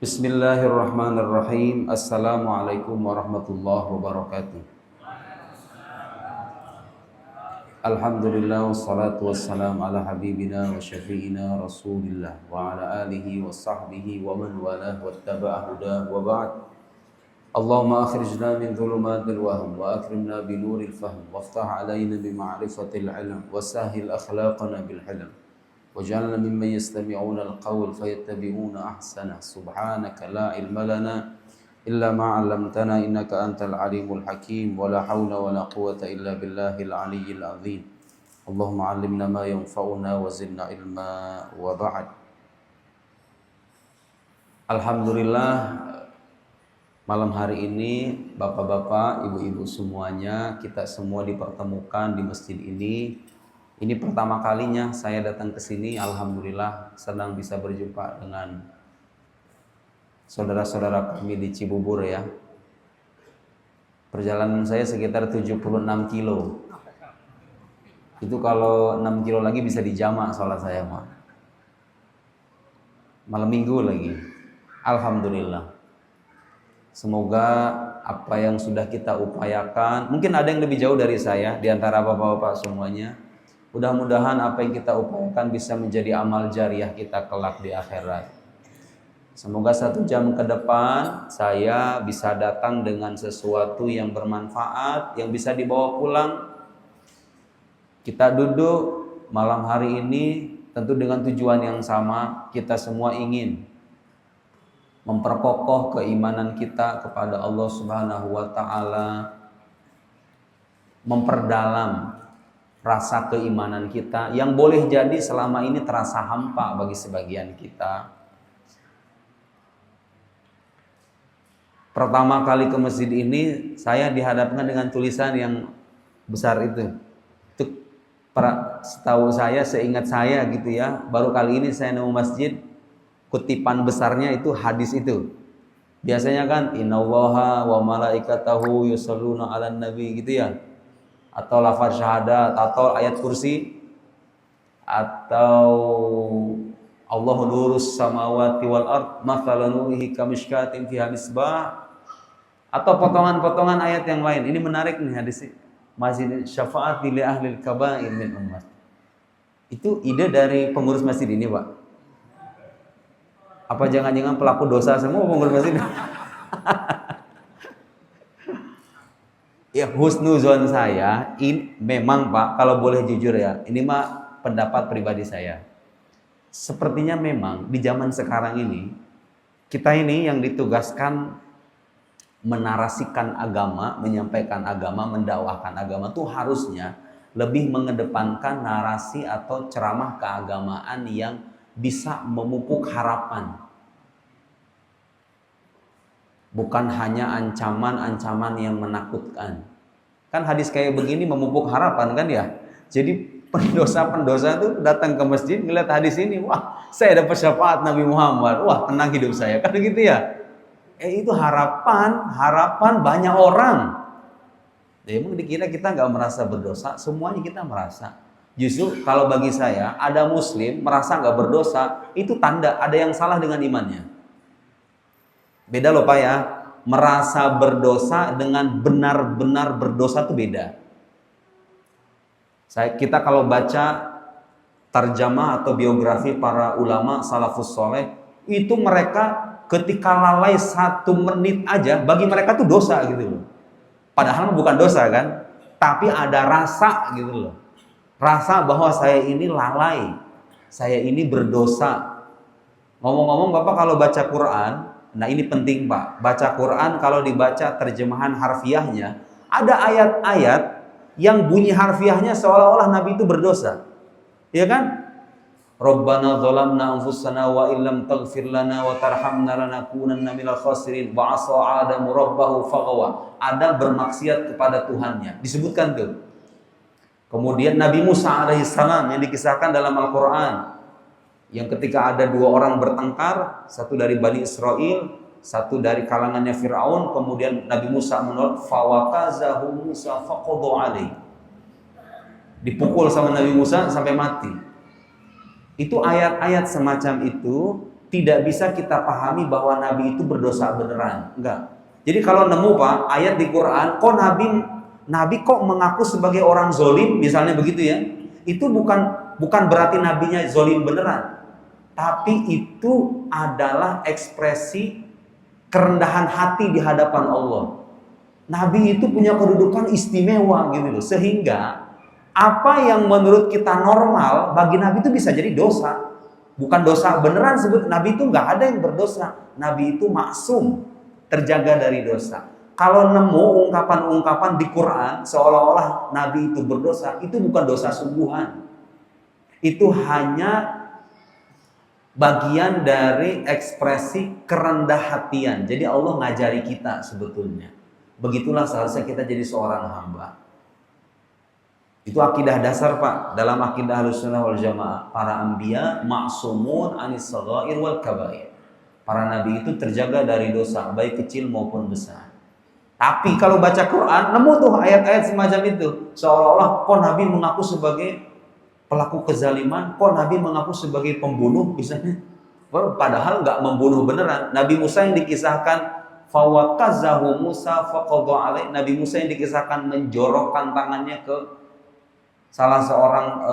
Bismillahirrahmanirrahim. Assalamualaikum warahmatullahi wabarakatuh. Alhamdulillah wassalatu wassalamu ala habibina wa syafi'ina Rasulillah wa ala alihi wa sahbihi wa man walah wattaba'a hudah wa ba'd. Allahumma akhrijna min dhulumatil wahm wa akrimna bi nuril fahm waftah alaina bi ma'rifatil ilm wa sahhil akhlaqana bil hilm. وجعلنا ممن يستمعون القول فيتبعون أحسنه سبحانك لا علم لنا إلا ما علمتنا إنك أنت العليم الحكيم ولا حول ولا قوة إلا بالله العلي العظيم اللهم علمنا ما ينفعنا وزدنا علما وبعد. Alhamdulillah, malam hari ini bapak-bapak, ibu-ibu semuanya, kita semua dipertemukan di masjid ini. Ini pertama kalinya saya datang ke sini. Alhamdulillah senang bisa berjumpa dengan saudara-saudara kami di Cibubur ya. Perjalanan saya sekitar 76 kilo. Itu kalau 6 kilo lagi bisa dijamak sholat saya mah. Malam minggu lagi. Alhamdulillah. Semoga apa yang sudah kita upayakan, mungkin ada yang lebih jauh dari saya di antara bapak-bapak semuanya. Mudah-mudahan apa yang kita upayakan bisa menjadi amal jariah kita kelak di akhirat. Semoga 1 jam ke depan saya bisa datang dengan sesuatu yang bermanfaat, yang bisa dibawa pulang. Kita duduk malam hari ini tentu dengan tujuan yang sama. Kita semua ingin memperkokoh keimanan kita kepada Allah Subhanahu wa taala, memperdalam rasa keimanan kita yang boleh jadi selama ini terasa hampa bagi sebagian kita. Pertama kali ke masjid ini saya dihadapkan dengan tulisan yang besar itu. Itu setahu saya, seingat saya gitu ya, baru kali ini saya nemu masjid kutipan besarnya itu hadis itu. Biasanya kan innallaha wa malaikatahu yusholluna 'alan nabi gitu ya. Atau lafaz syahadat, atau ayat kursi, atau Allahu nurus samawati wal ard mathalan nurihi kamishkatin fiha misbah, atau potongan-potongan ayat yang lain. Ini menarik nih hadis ini. Masjid syafaat li ahlil kabair min ummat. Itu ide dari pengurus masjid ini, Pak. Apa jangan-jangan pelaku dosa semua pengurus masjid? Ya, husnuzon saya ini memang Pak, kalau boleh jujur ya, ini mah pendapat pribadi saya. Sepertinya memang di zaman sekarang ini kita ini yang ditugaskan menarasikan agama, menyampaikan agama, mendakwahkan agama tuh harusnya lebih mengedepankan narasi atau ceramah keagamaan yang bisa memupuk harapan. Bukan hanya ancaman-ancaman yang menakutkan. Kan hadis kayak begini memupuk harapan kan ya. Jadi pendosa-pendosa itu datang ke masjid ngeliat hadis ini, wah saya dapat syafaat Nabi Muhammad, wah tenang hidup saya, kan gitu ya. Itu harapan banyak orang. Emang dikira kita nggak merasa berdosa, semuanya kita merasa. Justru kalau bagi saya ada muslim merasa nggak berdosa, itu tanda ada yang salah dengan imannya. Beda loh Pak ya, merasa berdosa dengan benar-benar berdosa itu beda. Kita kalau baca tarjamah atau biografi para ulama salafus soleh, itu mereka ketika lalai 1 menit aja, bagi mereka tuh dosa gitu loh. Padahal bukan dosa kan, tapi ada rasa gitu loh. Rasa bahwa saya ini lalai, saya ini berdosa. Ngomong-ngomong Bapak kalau baca Quran, nah ini penting Pak, baca Quran kalau dibaca terjemahan harfiahnya, ada ayat-ayat yang bunyi harfiahnya seolah-olah Nabi itu berdosa. Ya kan? Rabbana zalamna anfusana wa illam taghfir lana wa tarhamna lanakunanna minal khasirin wa 'asa Adamu rabbahu faghawa. Adam bermaksiat kepada Tuhannya. Disebutkan tuh. Kemudian Nabi Musa alaihissalam yang dikisahkan dalam Al-Qur'an, yang ketika ada 2 orang bertengkar, satu dari Bani Israel, satu dari kalangannya Fir'aun, kemudian Nabi Musa menolak, fawakazahu Musa faqadha alaihi. Dipukul sama Nabi Musa sampai mati. Itu ayat-ayat semacam itu tidak bisa kita pahami bahwa Nabi itu berdosa beneran. Enggak. Jadi kalau nemu Pak ayat di Quran, kok Nabi kok mengaku sebagai orang zolim, misalnya begitu ya, itu bukan berarti nabinya zolim beneran, tapi itu adalah ekspresi kerendahan hati di hadapan Allah. Nabi itu punya kedudukan istimewa gitu loh, sehingga apa yang menurut kita normal bagi Nabi itu bisa jadi dosa. Bukan dosa beneran, sebut Nabi itu nggak ada yang berdosa. Nabi itu maksum, terjaga dari dosa. Kalau nemu ungkapan-ungkapan di Quran seolah-olah Nabi itu berdosa, itu bukan dosa sungguhan. Itu hanya bagian dari ekspresi kerendah hatian. Jadi Allah ngajari kita sebetulnya. Begitulah seharusnya kita jadi seorang hamba. Itu akidah dasar Pak. Dalam akidah Ahlussunnah wal Jamaah, para anbiya ma'sumun anis shaghair wal kabair. Para nabi itu terjaga dari dosa, baik kecil maupun besar. Tapi kalau baca Quran, nemu tuh ayat-ayat semacam itu. Seolah-olah kok Nabi mengaku sebagai pelaku kezaliman, kok Nabi mengaku sebagai pembunuh misalnya. Padahal nggak membunuh beneran. Nabi Musa yang dikisahkan fawakazahu Musa faqadha alaih. Nabi Musa yang dikisahkan menjorokkan tangannya ke salah seorang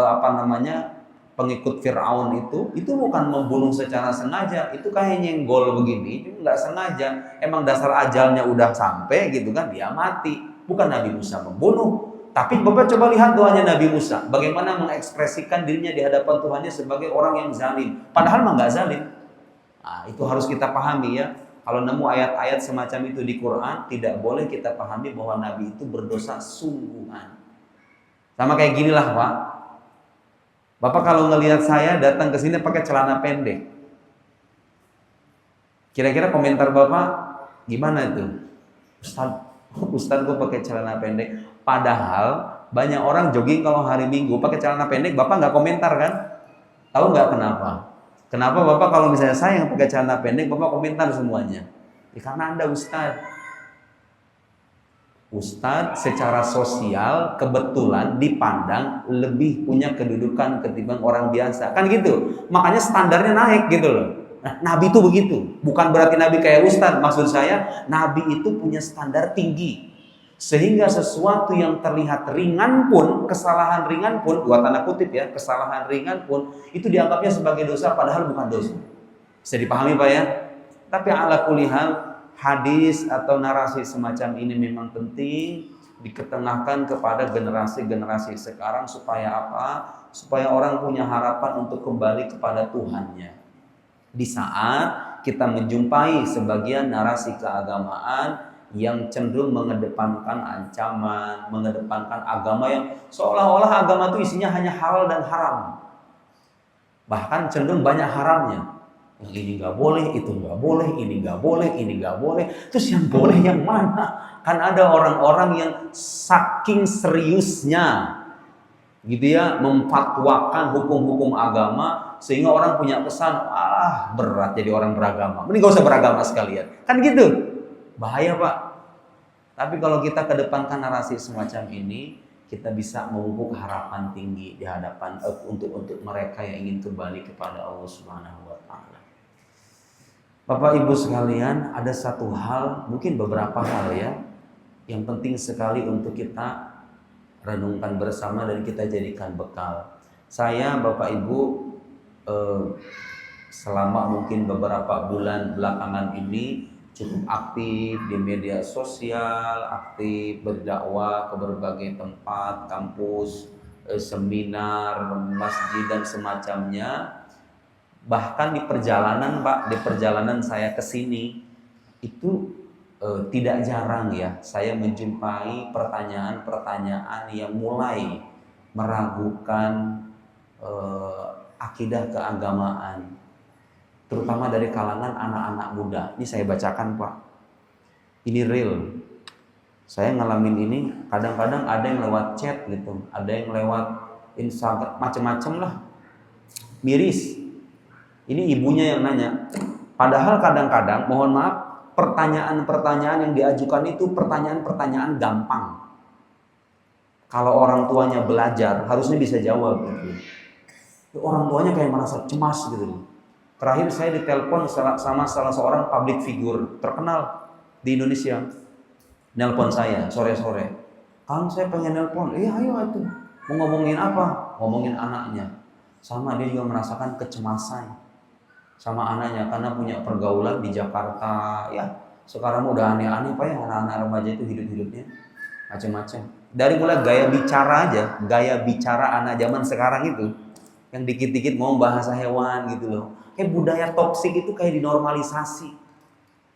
pengikut Fir'aun itu bukan membunuh secara sengaja, itu kayak nyenggol begini, itu nggak sengaja. Emang dasar ajalnya udah sampai gitu kan, dia mati. Bukan Nabi Musa membunuh. Tapi Bapak coba lihat doanya Nabi Musa, bagaimana mengekspresikan dirinya di hadapan Tuhannya sebagai orang yang zalim. Padahal mah nggak zalim. Nah, itu harus kita pahami ya. Kalau nemu ayat-ayat semacam itu di Quran, tidak boleh kita pahami bahwa Nabi itu berdosa sungguhan. Sama kayak ginilah Pak. Bapak kalau ngelihat saya datang ke sini pakai celana pendek, kira-kira komentar Bapak gimana itu? Ustadz gue pakai celana pendek. Padahal banyak orang jogging kalau hari Minggu pakai celana pendek, Bapak nggak komentar kan? Tahu nggak kenapa? Kenapa Bapak kalau misalnya saya yang pakai celana pendek, Bapak komentar semuanya? Ya, karena Anda Ustadz. Ustadz secara sosial kebetulan dipandang lebih punya kedudukan ketimbang orang biasa. Kan gitu. Makanya standarnya naik gitu loh. Nah, Nabi itu begitu. Bukan berarti Nabi kayak Ustadz. Maksud saya, Nabi itu punya standar tinggi. Sehingga sesuatu yang terlihat ringan pun, kesalahan ringan pun, dua tanda kutip ya, kesalahan ringan pun, itu dianggapnya sebagai dosa padahal bukan dosa. Bisa dipahami Pak ya? Tapi ala kulihal, hadis atau narasi semacam ini memang penting diketengahkan kepada generasi-generasi sekarang supaya apa? Supaya orang punya harapan untuk kembali kepada Tuhannya. Di saat kita menjumpai sebagian narasi keagamaan yang cenderung mengedepankan ancaman, mengedepankan agama yang seolah-olah agama itu isinya hanya halal dan haram. Bahkan cenderung banyak haramnya. Yang ini nggak boleh, itu nggak boleh, ini nggak boleh, ini nggak boleh. Terus yang boleh yang mana? Kan ada orang-orang yang saking seriusnya gitu ya memfatwakan hukum-hukum agama sehingga orang punya kesan berat jadi orang beragama. Mending gak usah beragama sekalian. Kan gitu. Bahaya Pak. Tapi kalau kita kedepankan narasi semacam ini, kita bisa memupuk harapan tinggi di hadapan untuk mereka yang ingin kembali kepada Allah Subhanahu wa taala. Bapak Ibu sekalian, ada satu hal, mungkin beberapa hal ya, yang penting sekali untuk kita renungkan bersama dan kita jadikan bekal. Saya Bapak Ibu selama mungkin beberapa bulan belakangan ini cukup aktif di media sosial, aktif berdakwah ke berbagai tempat, kampus, seminar, masjid dan semacamnya. Bahkan di perjalanan Pak, di perjalanan saya ke sini itu tidak jarang ya saya menjumpai pertanyaan-pertanyaan yang mulai meragukan akidah keagamaan, terutama dari kalangan anak-anak muda. Ini saya bacakan Pak. Ini real. Saya ngalamin ini. Kadang-kadang ada yang lewat chat gitu, ada yang lewat Instagram, macam-macam lah. Miris. Ini ibunya yang nanya. Padahal kadang-kadang, mohon maaf, pertanyaan-pertanyaan yang diajukan itu pertanyaan-pertanyaan gampang. Kalau orang tuanya belajar, harusnya bisa jawab gitu. Orang tuanya kayak merasa cemas gitu. Terakhir saya ditelepon sama salah seorang public figure terkenal di Indonesia. Nelpon saya sore-sore. Kang, saya pengen nelpon. Iya, ayo itu. Mau ngomongin apa? Ngomongin anaknya. Sama dia juga merasakan kecemasan sama anaknya karena punya pergaulan di Jakarta. Ya, sekarang udah aneh-aneh Pak ya, anak-anak remaja itu hidup-hidupnya macam-macam. Dari mulai gaya bicara aja, gaya bicara anak zaman sekarang itu yang dikit-dikit mau bahasa hewan gitu loh. Kayak budaya toksik itu kayak dinormalisasi.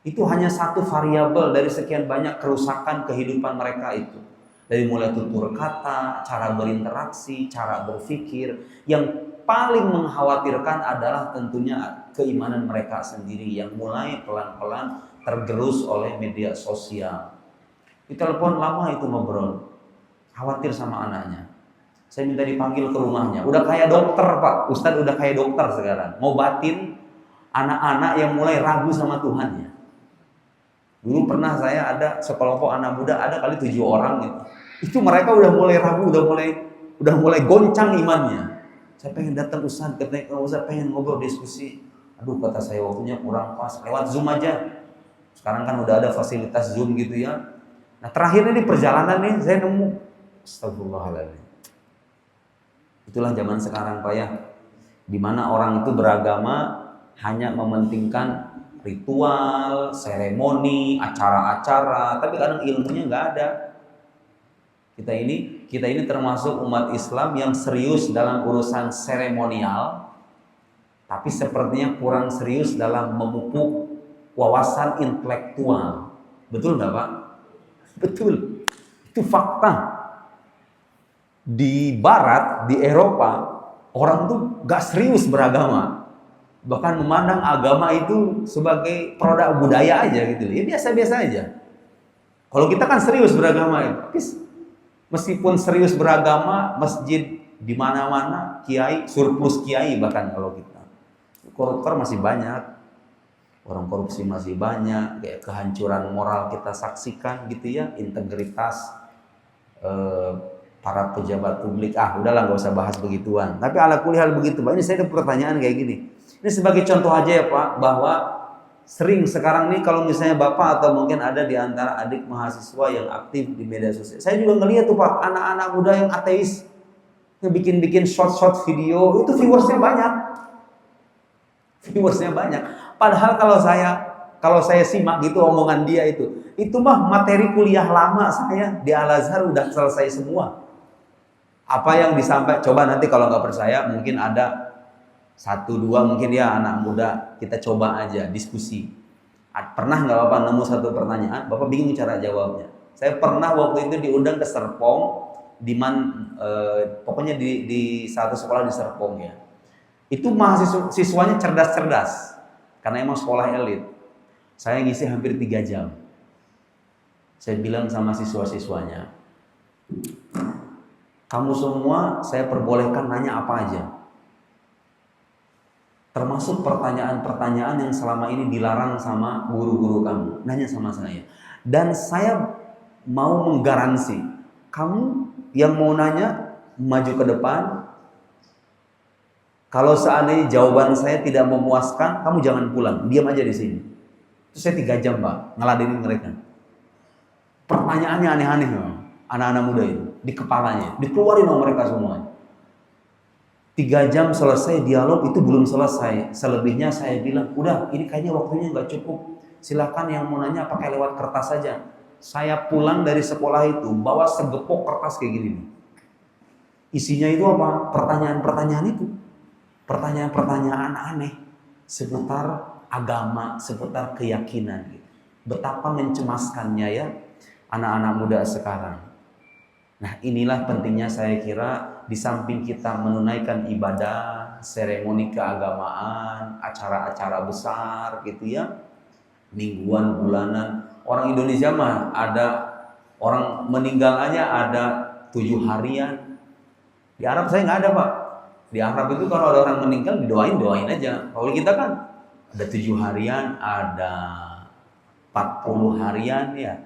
Itu hanya satu variabel dari sekian banyak kerusakan kehidupan mereka itu. Dari mulai tutur kata, cara berinteraksi, cara berpikir. Yang paling mengkhawatirkan adalah tentunya keimanan mereka sendiri yang mulai pelan-pelan tergerus oleh media sosial. Ditelepon lama itu ngobrol. Khawatir sama anaknya. Saya minta dipanggil ke rumahnya. Udah kayak dokter Pak. Ustadz udah kayak dokter sekarang. Ngobatin anak-anak yang mulai ragu sama Tuhannya. Dulu pernah saya ada sekelompok anak muda, ada kali 7 orang gitu. Itu mereka udah mulai ragu, udah mulai goncang imannya. Saya pengen datang Ustadz, Ustadz pengen ngobrol diskusi. Aduh kata saya waktunya kurang pas, lewat Zoom aja. Sekarang kan udah ada fasilitas Zoom gitu ya. Nah terakhir ini di perjalanan nih saya nemu, astagfirullahaladzim. Itulah zaman sekarang Pak ya, dimana orang itu beragama hanya mementingkan ritual, seremoni, acara-acara, tapi kadang ilmunya nggak ada. Kita ini termasuk umat Islam yang serius dalam urusan seremonial, tapi sepertinya kurang serius dalam memupuk wawasan intelektual. Betul nggak Pak? Betul. Itu fakta. Di Barat, di Eropa, orang tuh gak serius beragama. Bahkan memandang agama itu sebagai produk budaya aja gitu. Ya biasa-biasa aja. Kalau kita kan serius beragama ya. Meskipun serius beragama, masjid di mana-mana, kiai, surplus kiai bahkan kalau kita. Koruptor masih banyak. Orang korupsi masih banyak, kayak kehancuran moral kita saksikan gitu ya, integritas para pejabat publik. Udahlah nggak usah bahas begituan. Tapi ala kulihal begitu Pak. Ini saya ada pertanyaan kayak gini. Ini sebagai contoh aja ya Pak, bahwa sering sekarang nih kalau misalnya Bapak atau mungkin ada di antara adik mahasiswa yang aktif di media sosial. Saya juga ngeliat tuh Pak, anak-anak muda yang ateis yang bikin short video, itu viewersnya banyak. Padahal kalau saya simak gitu omongan dia itu mah materi kuliah lama saya di Al-Azhar udah selesai semua. Apa yang disampaikan, coba nanti kalau nggak percaya mungkin ada 1-2 mungkin ya anak muda, kita coba aja diskusi. Pernah nggak Bapak nemu satu pertanyaan, Bapak bingung cara jawabnya. Saya pernah waktu itu diundang ke Serpong, pokoknya di satu sekolah di Serpong ya. Itu mahasiswanya cerdas-cerdas, karena emang sekolah elit. Saya ngisi hampir 3 jam. Saya bilang sama siswa-siswanya, kamu semua saya perbolehkan nanya apa aja. Termasuk pertanyaan-pertanyaan yang selama ini dilarang sama guru-guru kamu. Nanya sama saya. Dan saya mau menggaransi, kamu yang mau nanya, maju ke depan. Kalau seandainya jawaban saya tidak memuaskan, kamu jangan pulang, diam aja di sini. Itu saya 3 jam Pak, ngeladenin mereka. Pertanyaannya aneh-aneh anak-anak muda itu, di kepalanya, dikeluarin sama mereka semuanya. 3 jam selesai dialog, itu belum selesai. Selebihnya saya bilang, udah ini kayaknya waktunya nggak cukup. Silakan yang mau nanya pakai lewat kertas saja. Saya pulang dari sekolah itu, bawa segepok kertas kayak gini. Isinya itu apa? Pertanyaan-pertanyaan itu. Pertanyaan-pertanyaan aneh seputar agama, seputar keyakinan gitu. Betapa mencemaskannya ya anak-anak muda sekarang. Nah inilah pentingnya saya kira, di samping kita menunaikan ibadah, seremoni keagamaan, acara-acara besar gitu ya, mingguan, bulanan. Orang Indonesia mah ada orang meninggal aja ada 7 harian. Di Arab saya nggak ada Pak. Di Arab itu kalau ada orang meninggal doain aja. Kalau kita kan ada 7 harian, ada 40 harian ya,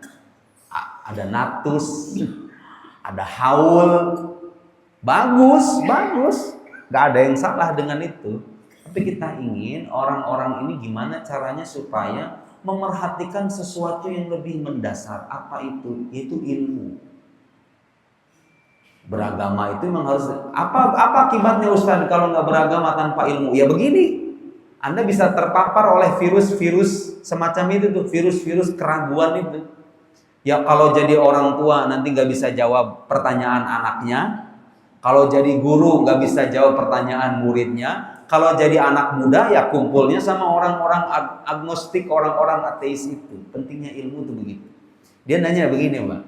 ada natus, ada haul. Bagus, nggak ada yang salah dengan itu. Tapi kita ingin orang-orang ini gimana caranya supaya memerhatikan sesuatu yang lebih mendasar. Apa itu? Yaitu ilmu. Beragama itu memang harus, apa akibatnya Ustaz kalau nggak beragama tanpa ilmu? Ya begini, Anda bisa terpapar oleh virus-virus semacam itu tuh, virus-virus keraguan itu. Ya kalau jadi orang tua nanti nggak bisa jawab pertanyaan anaknya, kalau jadi guru nggak bisa jawab pertanyaan muridnya, kalau jadi anak muda ya kumpulnya sama orang-orang agnostik, orang-orang ateis itu. Pentingnya ilmu tuh begitu. Dia nanya begini, Mbak.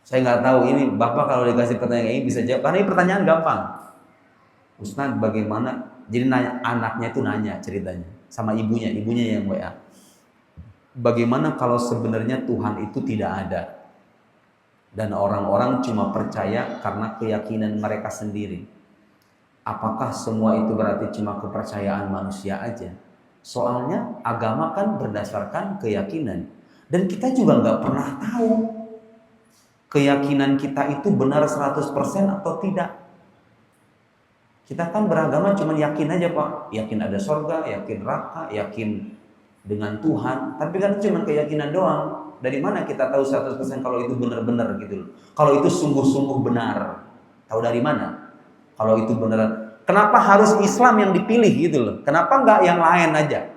Saya nggak tahu ini Bapak kalau dikasih pertanyaan ini bisa jawab, karena ini pertanyaan gampang. Ustaz bagaimana? Jadi nanya, anaknya itu nanya ceritanya sama ibunya yang WA. Bagaimana kalau sebenarnya Tuhan itu tidak ada dan orang-orang cuma percaya karena keyakinan mereka sendiri? Apakah semua itu berarti cuma kepercayaan manusia aja? Soalnya agama kan berdasarkan keyakinan, dan kita juga nggak pernah tahu keyakinan kita itu benar 100% atau tidak. Kita kan beragama cuma yakin aja Pak, yakin ada surga, yakin neraka, yakin dengan Tuhan, tapi kan cuma keyakinan doang. Dari mana kita tahu 100% kalau itu benar-benar gitu loh? Kalau itu sungguh-sungguh benar, tahu dari mana? Kalau itu benar, kenapa harus Islam yang dipilih gitu loh? Kenapa nggak yang lain aja?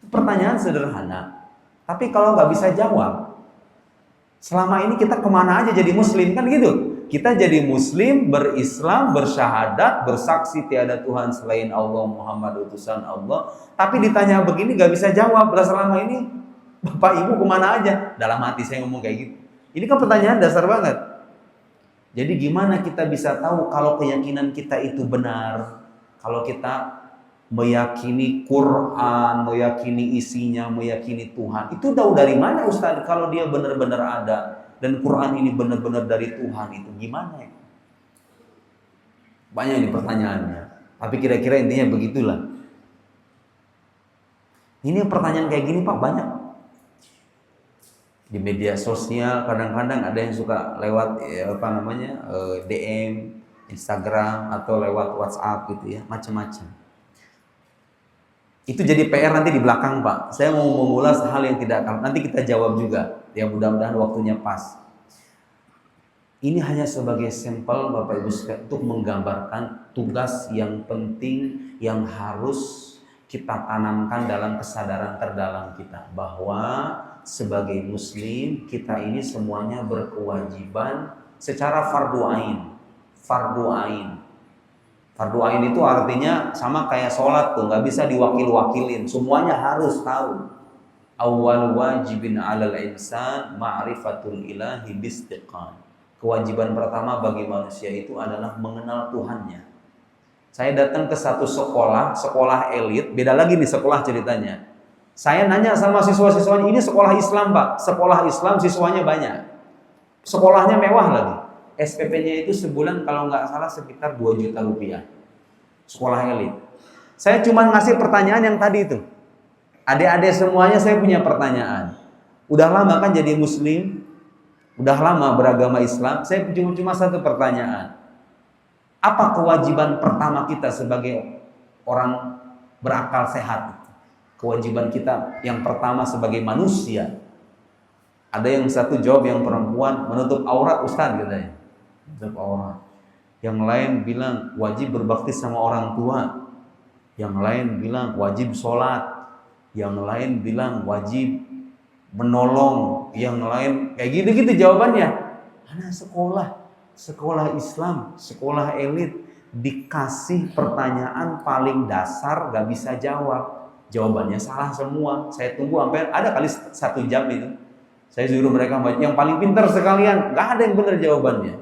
Pertanyaan sederhana, tapi kalau nggak bisa jawab, selama ini kita kemana aja jadi Muslim kan gitu? Kita jadi Muslim, berislam, bersyahadat, bersaksi tiada Tuhan selain Allah, Muhammad utusan Allah. Tapi ditanya begini gak bisa jawab. Selama ini Bapak Ibu kemana aja? Dalam hati saya ngomong kayak gitu. Ini kan pertanyaan dasar banget. Jadi gimana kita bisa tahu kalau keyakinan kita itu benar? Kalau kita meyakini Quran, meyakini isinya, meyakini Tuhan. Itu tahu dari mana Ustaz kalau dia benar-benar ada? Dan Quran ini benar-benar dari Tuhan, itu gimana ya? Banyak ini pertanyaannya. Tapi kira-kira intinya begitulah. Ini pertanyaan kayak gini Pak banyak. Di media sosial kadang-kadang ada yang suka lewat DM, Instagram atau lewat WhatsApp gitu ya, macam-macam. Itu jadi PR nanti di belakang Pak. Saya mau mengulas hal yang tidak akan, nanti kita jawab juga. Ya mudah-mudahan waktunya pas. Ini hanya sebagai sampel Bapak Ibu sekalian untuk menggambarkan tugas yang penting yang harus kita tanamkan dalam kesadaran terdalam kita. Bahwa sebagai Muslim kita ini semuanya berkewajiban secara fardu ain. Fardu ain. Fardu ain itu artinya sama kayak sholat tuh, nggak bisa diwakil-wakilin. Semuanya harus tahu. Awal wajibin alal insan ma'rifatul ilahi bistiqan. Kewajiban pertama bagi manusia itu adalah mengenal Tuhannya. Saya datang ke satu sekolah elit, beda lagi nih sekolah ceritanya. Saya nanya sama siswa-siswanya, ini sekolah Islam Pak, sekolah Islam siswanya banyak. Sekolahnya mewah lagi. SPP-nya itu sebulan kalau nggak salah sekitar 2 juta rupiah. Sekolah elit. Saya cuma ngasih pertanyaan yang tadi itu. Adik-adik semuanya saya punya pertanyaan. Udah lama kan jadi Muslim? Udah lama beragama Islam? Saya cuma satu pertanyaan. Apa kewajiban pertama kita sebagai orang berakal sehat? Kewajiban kita yang pertama sebagai manusia. Ada yang satu jawab, yang perempuan menutup aurat Ustaz katanya. Menutup aurat. Yang lain bilang wajib berbakti sama orang tua. Yang lain bilang wajib sholat. Yang lain bilang wajib menolong, yang lain kayak gitu-gitu jawabannya. Anak sekolah Islam, sekolah elit dikasih pertanyaan paling dasar gak bisa jawab, jawabannya salah semua. Saya tunggu sampai ada kali 1 jam itu. Saya suruh mereka yang paling pintar sekalian, gak ada yang benar jawabannya.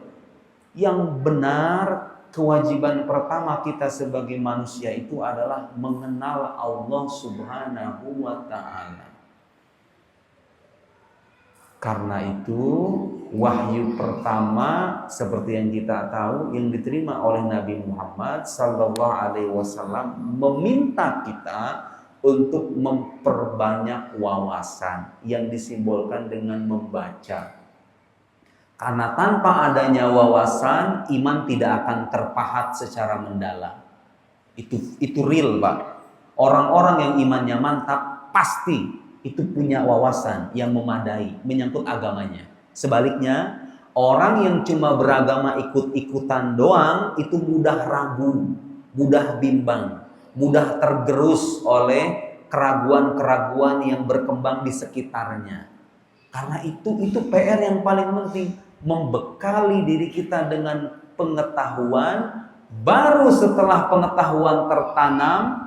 Yang benar, kewajiban pertama kita sebagai manusia itu adalah mengenal Allah Subhanahu wa Ta'ala. Karena itu wahyu pertama seperti yang kita tahu yang diterima oleh Nabi Muhammad sallallahu alaihi wasallam meminta kita untuk memperbanyak wawasan yang disimbolkan dengan membaca. Karena tanpa adanya wawasan, iman tidak akan terpahat secara mendalam. Itu real, Pak. Orang-orang yang imannya mantap pasti itu punya wawasan yang memadai menyangkut agamanya. Sebaliknya, orang yang cuma beragama ikut-ikutan doang itu mudah ragu, mudah bimbang, mudah tergerus oleh keraguan-keraguan yang berkembang di sekitarnya. Karena itu PR yang paling penting, membekali diri kita dengan pengetahuan. Baru setelah pengetahuan tertanam,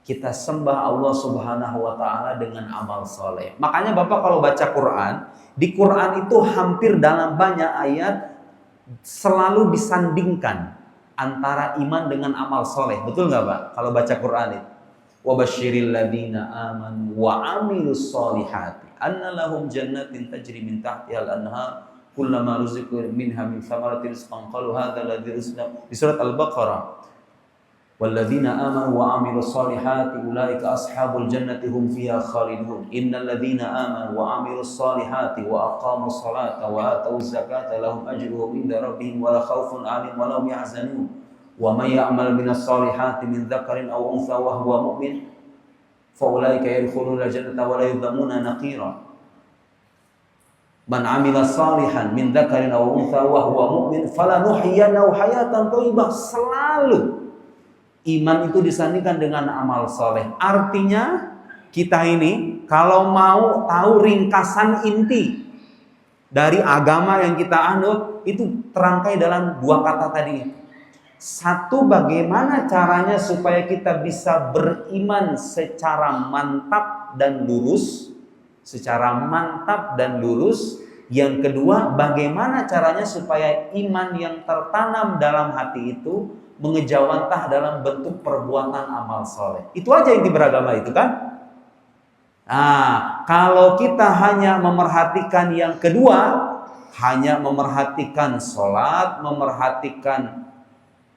kita sembah Allah Subhanahu wa Ta'ala dengan amal soleh. Makanya Bapak kalau baca Quran, di Quran itu hampir dalam banyak ayat selalu disandingkan antara iman dengan amal soleh. Betul nggak Pak? Kalau baca Quran itu, wabashiril ladina amanu wa amilus solihati anna lahum jannatin tajri min tahtihal anhar kullama ruziqu minha min thamaratin rizqan qalu hadza alladzi rizqna. Di surat Al-Baqarah, walladzina amanu wa amilus solihati ulaika ashabul jannati hum fiha khalidun innal ladzina amanu wa amilus solihati wa aqamus salata wa atuz zakata lahum ajruhum inda rabbihim wala khaufun 'alaihim wa lahum yahzanun wa may ya'mal minas solihati min dzakarin aw untha wa huwa mu'min fa ulaika yadkhuluna jannata wa la yudhamuna naqira. Man amila salihan min dzakarin aw untha wa huwa mu'min falanuhyiyannahu hayatan thayyibah. Selalu iman itu disandingkan dengan amal soleh. Artinya kita ini kalau mau tahu ringkasan inti dari agama yang kita anut, itu terangkai dalam dua kata tadi. Satu, bagaimana caranya supaya kita bisa beriman secara mantap dan lurus. Yang kedua, bagaimana caranya supaya iman yang tertanam dalam hati itu mengejawantah dalam bentuk perbuatan amal soleh. Itu aja inti beragama itu kan. Nah, kalau kita hanya memerhatikan yang kedua, hanya memerhatikan sholat, memerhatikan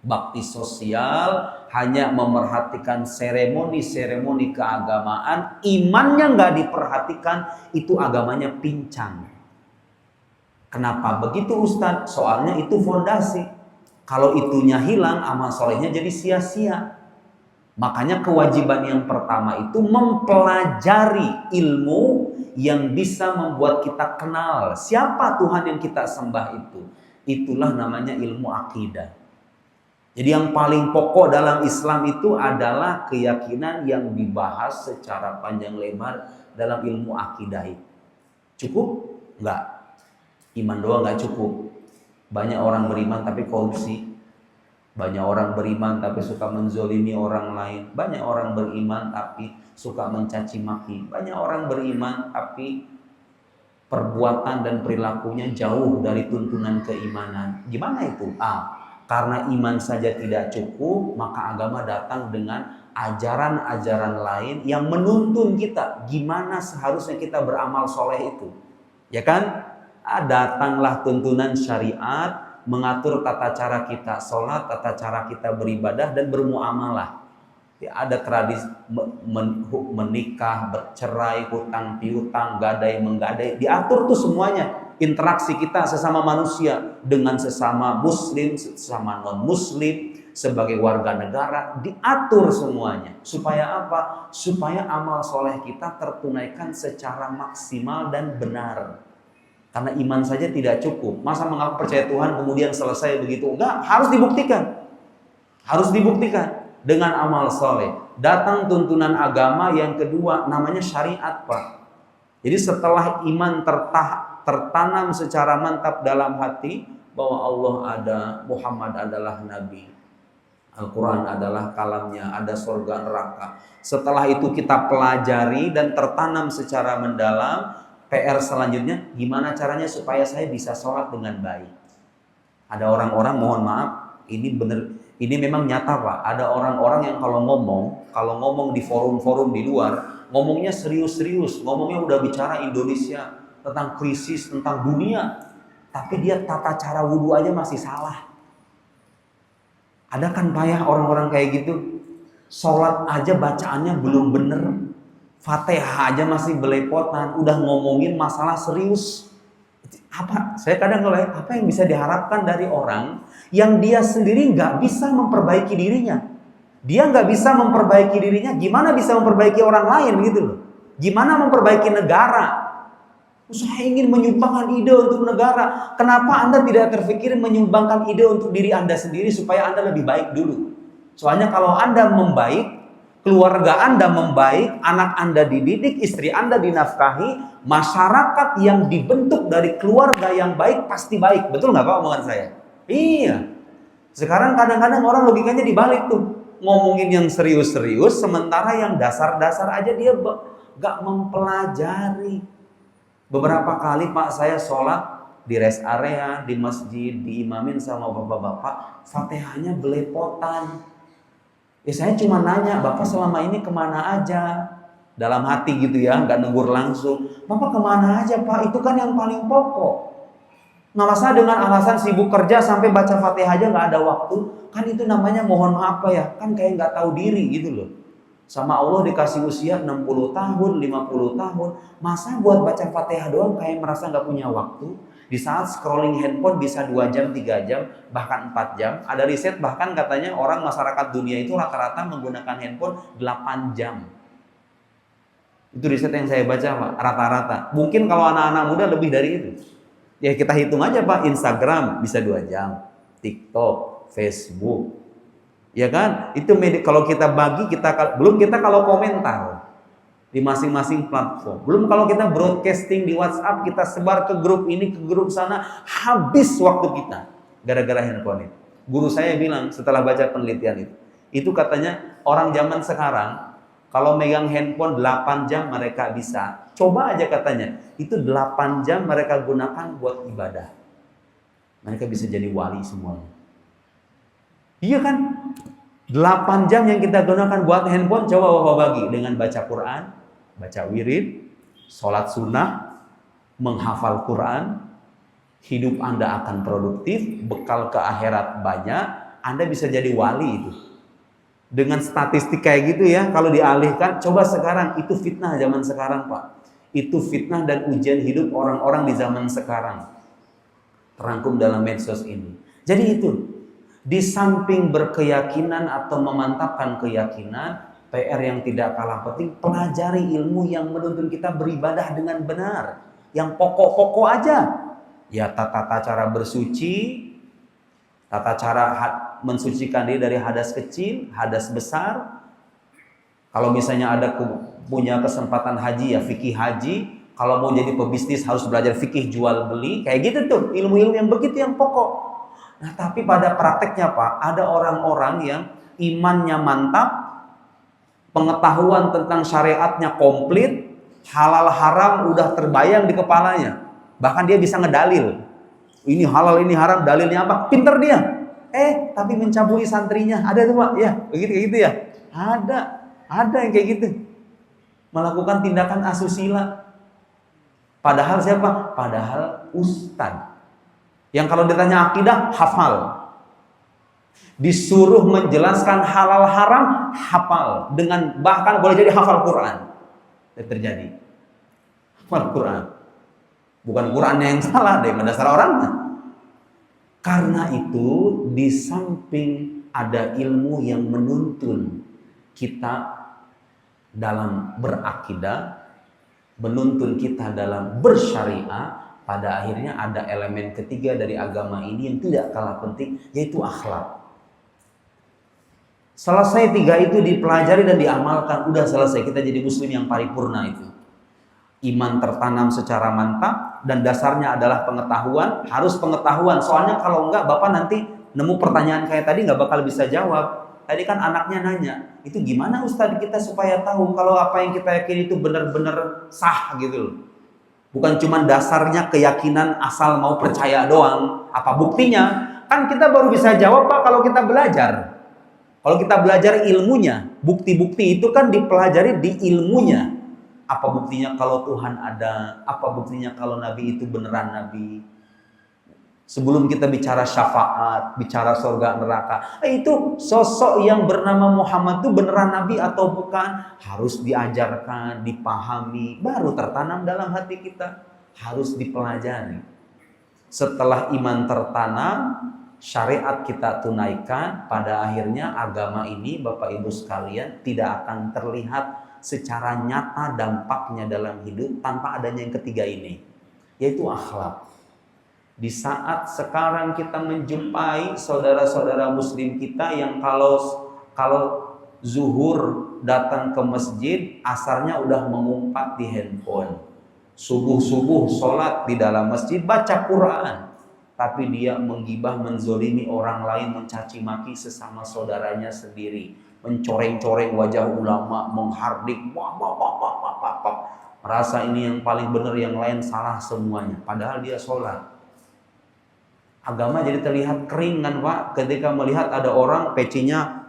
bakti sosial, hanya memerhatikan seremoni-seremoni keagamaan, imannya nggak diperhatikan, itu agamanya pincang. Kenapa begitu Ustadz? Soalnya itu fondasi. Kalau itunya hilang, amal solehnya jadi sia-sia. Makanya kewajiban yang pertama itu mempelajari ilmu yang bisa membuat kita kenal siapa Tuhan yang kita sembah itu. Itulah namanya ilmu akidah. Jadi yang paling pokok dalam Islam itu adalah keyakinan yang dibahas secara panjang lebar dalam ilmu akidah itu. Cukup? Enggak. Iman doang enggak cukup. Banyak orang beriman tapi korupsi. Banyak orang beriman tapi suka menzolimi orang lain. Banyak orang beriman tapi suka mencaci maki. Banyak orang beriman tapi perbuatan dan perilakunya jauh dari tuntunan keimanan. Gimana itu? Karena iman saja tidak cukup, maka agama datang dengan ajaran-ajaran lain yang menuntun kita gimana seharusnya kita beramal soleh itu. Ya kan? Datanglah tuntunan syariat mengatur tata cara kita sholat, tata cara kita beribadah dan bermuamalah. Ya, ada tradisi menikah, bercerai, hutang piutang, gadai menggadai, diatur tuh semuanya. Interaksi kita sesama manusia dengan sesama muslim, sesama non muslim, sebagai warga negara, diatur semuanya. Supaya apa? Supaya amal soleh kita tertunaikan secara maksimal dan benar. Karena iman saja tidak cukup. Masa mengaku percaya Tuhan kemudian selesai begitu? Enggak, harus dibuktikan. Harus dibuktikan dengan amal soleh. Datang tuntunan agama yang kedua, namanya syariat, Pak. Jadi setelah iman tertanam secara mantap dalam hati bahwa Allah ada, Muhammad adalah Nabi, Al-Quran adalah kalamnya, ada surga neraka. Setelah itu kita pelajari dan tertanam secara mendalam. PR selanjutnya, gimana caranya supaya saya bisa sholat dengan baik. Ada orang-orang, mohon maaf, ini bener, ini memang nyata Pak. Ada orang-orang yang kalau ngomong di forum-forum di luar, ngomongnya serius-serius, ngomongnya udah bicara Indonesia, tentang krisis, tentang dunia, tapi dia tata cara wudhu aja masih salah. Ada kan payah orang-orang kayak gitu, sholat aja bacaannya belum bener, Fatihah aja masih belepotan, udah ngomongin masalah serius. Apa? Saya kadang ngeliat apa yang bisa diharapkan dari orang yang dia sendiri nggak bisa memperbaiki dirinya. Dia nggak bisa memperbaiki dirinya, gimana bisa memperbaiki orang lain gitu loh. Gimana memperbaiki negara? Saya ingin menyumbangkan ide untuk negara. Kenapa Anda tidak terpikir menyumbangkan ide untuk diri Anda sendiri supaya Anda lebih baik dulu? Soalnya kalau Anda membaik, keluarga Anda membaik, anak Anda dididik, istri Anda dinafkahi, masyarakat yang dibentuk dari keluarga yang baik pasti baik. Betul nggak Pak omongan saya? Iya. Sekarang kadang-kadang orang logikanya dibalik tuh. Ngomongin yang serius-serius, sementara yang dasar-dasar aja dia nggak mempelajari. Beberapa kali Pak saya sholat di rest area, di masjid, diimamin sama bapak-bapak, Fatihahnya belepotan. Ya saya cuma nanya, Bapak selama ini kemana aja? Dalam hati gitu ya, nggak negur langsung. Bapak kemana aja Pak? Itu kan yang paling pokok. Nah masa dengan alasan sibuk kerja sampai baca Fatihah aja nggak ada waktu, kan itu namanya mohon maaf Pak ya, kan kayak nggak tahu diri gitu loh. Sama Allah dikasih usia 60 tahun, 50 tahun. Masa buat baca Fatihah doang kayak merasa nggak punya waktu? Di saat scrolling handphone bisa 2 jam, 3 jam, bahkan 4 jam. Ada riset bahkan katanya orang masyarakat dunia itu rata-rata menggunakan handphone 8 jam. Itu riset yang saya baca Pak, rata-rata. Mungkin kalau anak-anak muda lebih dari itu. Ya kita hitung aja Pak, Instagram bisa 2 jam. TikTok, Facebook. Ya kan? Itu kalau kita bagi, belum kita kalau komentar di masing-masing platform. Belum kalau kita broadcasting di WhatsApp, kita sebar ke grup ini, ke grup sana, habis waktu kita gara-gara handphone itu. Guru saya bilang setelah baca penelitian itu katanya orang zaman sekarang kalau megang handphone 8 jam mereka bisa. Coba aja katanya, itu 8 jam mereka gunakan buat ibadah. Mereka bisa jadi wali semuanya. Iya kan? 8 jam yang kita gunakan buat handphone, coba Bapak bagi dengan baca Quran, baca wirid, sholat sunnah, menghafal Quran, hidup Anda akan produktif, bekal ke akhirat banyak, Anda bisa jadi wali itu. Dengan statistik kayak gitu ya, kalau dialihkan, coba sekarang, itu fitnah zaman sekarang Pak. Itu fitnah dan ujian hidup orang-orang di zaman sekarang. Terangkum dalam medsos ini. Jadi itu. Di samping berkeyakinan atau memantapkan keyakinan, PR yang tidak kalah penting, pelajari ilmu yang menuntun kita beribadah dengan benar. Yang pokok-pokok aja. Ya tata cara bersuci, tata cara mensucikan diri dari hadas kecil, hadas besar. Kalau misalnya ada punya kesempatan haji, ya fikih haji. Kalau mau jadi pebisnis harus belajar fikih jual beli. Kayak gitu tuh, ilmu-ilmu yang begitu yang pokok. Nah tapi pada prakteknya Pak, ada orang-orang yang imannya mantap, pengetahuan tentang syariatnya komplit, halal haram udah terbayang di kepalanya. Bahkan dia bisa ngedalil. Ini halal, ini haram, dalilnya apa? Pinter dia. Tapi mencabuli santrinya. Ada tuh Pak, ya begitu ya. Ada yang kayak gitu. Melakukan tindakan asusila. Padahal siapa? Padahal ustadz. Yang kalau ditanya akidah, hafal. Disuruh menjelaskan halal haram, hafal. Dengan bahkan boleh jadi hafal Quran. Itu terjadi. Hafal Quran. Bukan Qurannya yang salah, deh, mendasar orangnya. Karena itu, di samping ada ilmu yang menuntun kita dalam berakidah, menuntun kita dalam bersyariah, pada akhirnya ada elemen ketiga dari agama ini yang tidak kalah penting, yaitu akhlak. Selesai 3 itu dipelajari dan diamalkan, udah selesai, kita jadi muslim yang paripurna itu. Iman tertanam secara mantap dan dasarnya adalah pengetahuan, harus pengetahuan. Soalnya kalau enggak Bapak nanti nemu pertanyaan kayak tadi nggak bakal bisa jawab. Tadi kan anaknya nanya, itu gimana Ustadz kita supaya tahu kalau apa yang kita yakini itu benar-benar sah gitu loh. Bukan cuma dasarnya keyakinan asal mau percaya doang. Apa buktinya? Kan kita baru bisa jawab Pak kalau kita belajar. Kalau kita belajar ilmunya, bukti-bukti itu kan dipelajari di ilmunya. Apa buktinya kalau Tuhan ada? Apa buktinya kalau Nabi itu beneran Nabi? Sebelum kita bicara syafaat, bicara surga neraka, itu sosok yang bernama Muhammad itu beneran Nabi atau bukan? Harus diajarkan, dipahami, baru tertanam dalam hati kita. Harus dipelajari. Setelah iman tertanam, syariat kita tunaikan, pada akhirnya agama ini Bapak Ibu sekalian tidak akan terlihat secara nyata dampaknya dalam hidup tanpa adanya yang ketiga ini, yaitu akhlak. Di saat sekarang kita menjumpai saudara-saudara muslim kita yang kalau zuhur datang ke masjid, asarnya udah mengumpat di handphone. Subuh-subuh sholat di dalam masjid, baca Quran, tapi dia menggibah, menzolimi orang lain, mencaci maki sesama saudaranya sendiri, mencoreng-coreng wajah ulama, menghardik, merasa ini yang paling benar, yang lain salah semuanya, padahal dia sholat. Agama jadi terlihat kering kan Pak, ketika melihat ada orang pecinya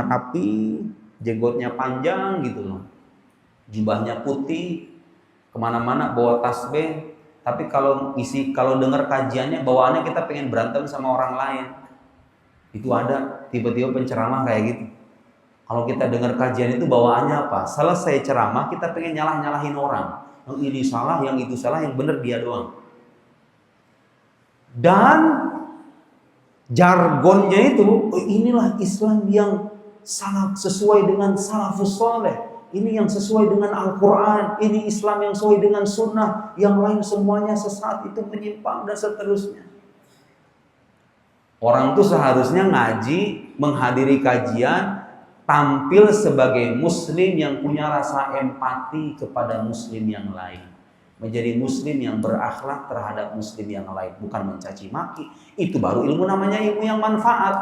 rapi, jenggotnya panjang gitu loh, jubahnya putih, kemana-mana bawa tasbih, tapi kalau dengar kajiannya bawaannya kita pengen berantem sama orang lain. Itu ada tiba-tiba penceramah kayak gitu. Kalau kita dengar kajian itu bawaannya apa? Selesai ceramah kita pengen nyalahin orang, yang ini salah, yang itu salah, yang benar dia doang. Dan jargonnya itu, inilah Islam yang sangat sesuai dengan salafus saleh, ini yang sesuai dengan Al-Quran, ini Islam yang sesuai dengan sunnah, yang lain semuanya sesat, itu menyimpang dan seterusnya. Orang itu seharusnya ngaji, menghadiri kajian, tampil sebagai muslim yang punya rasa empati kepada muslim yang lain, menjadi muslim yang berakhlak terhadap muslim yang lain, bukan mencaci maki. Itu baru ilmu, namanya ilmu yang manfaat.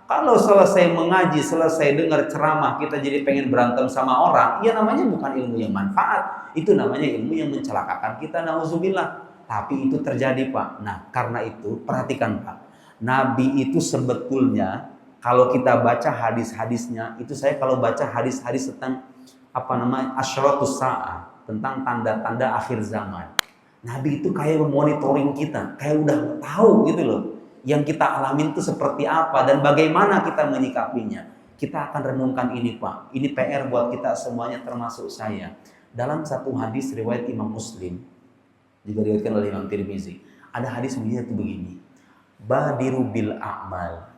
Kalau selesai mengaji, selesai dengar ceramah, kita jadi pengen berantem sama orang, ya namanya bukan ilmu yang manfaat, itu namanya ilmu yang mencelakakan kita, nauzubillah. Tapi itu terjadi Pak. Nah karena itu perhatikan Pak, Nabi itu sebetulnya kalau kita baca hadis-hadisnya, itu saya kalau baca hadis-hadis tentang asyratus sa'ah, tentang tanda-tanda akhir zaman, Nabi itu kayak monitoring kita, kayak udah tahu gitu loh, yang kita alamin itu seperti apa dan bagaimana kita menyikapinya. Kita akan renungkan ini Pak, ini PR buat kita semuanya termasuk saya. Dalam satu hadis riwayat Imam Muslim, juga diriwayatkan oleh Imam Tirmizi, ada hadis bunyinya itu begini: badiru bil a'mal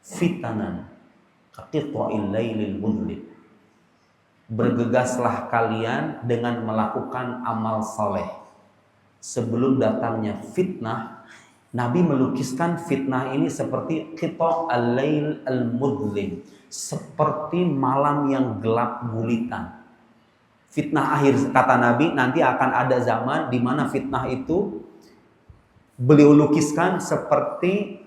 fitanan kaqita'il lailil mudlim. Bergegaslah kalian dengan melakukan amal saleh sebelum datangnya fitnah. Nabi melukiskan fitnah ini seperti qita'al lail al-mudlim, seperti malam yang gelap gulita. Fitnah akhir, kata Nabi, nanti akan ada zaman di mana fitnah itu beliau lukiskan seperti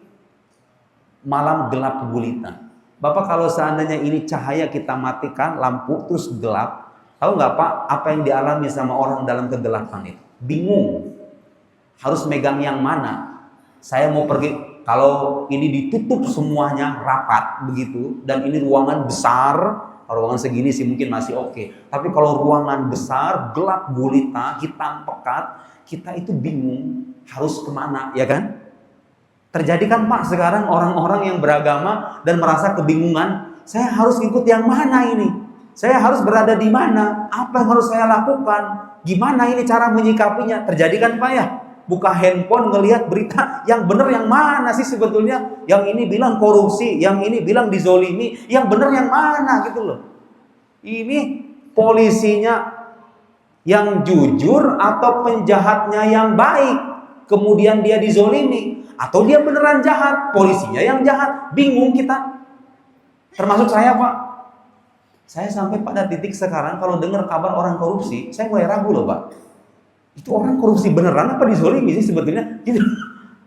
malam gelap gulita. Bapak, kalau seandainya ini cahaya kita matikan lampu terus gelap, tahu nggak Pak apa yang dialami sama orang dalam kegelapan itu? Bingung, harus megang yang mana. Saya mau pergi, kalau ini ditutup semuanya rapat begitu, dan ini ruangan besar, ruangan segini sih mungkin masih oke. Tapi kalau ruangan besar, gelap gulita, hitam pekat, kita itu bingung harus kemana, ya kan? Terjadi kan Pak sekarang orang-orang yang beragama dan merasa kebingungan, saya harus ikut yang mana ini? Saya harus berada di mana? Apa yang harus saya lakukan? Gimana ini cara menyikapinya? Terjadi kan Pak ya? Buka handphone ngelihat berita, yang benar yang mana sih sebetulnya? Yang ini bilang korupsi, yang ini bilang dizolimi, yang benar yang mana gitu loh. Ini polisinya yang jujur atau penjahatnya yang baik, kemudian dia dizolimi, atau dia beneran jahat, polisinya yang jahat, bingung kita. Termasuk saya Pak. Saya sampai pada titik sekarang kalau dengar kabar orang korupsi, saya mulai ragu loh Pak. Itu orang korupsi beneran apa dizolimi sih sebetulnya? Gitu.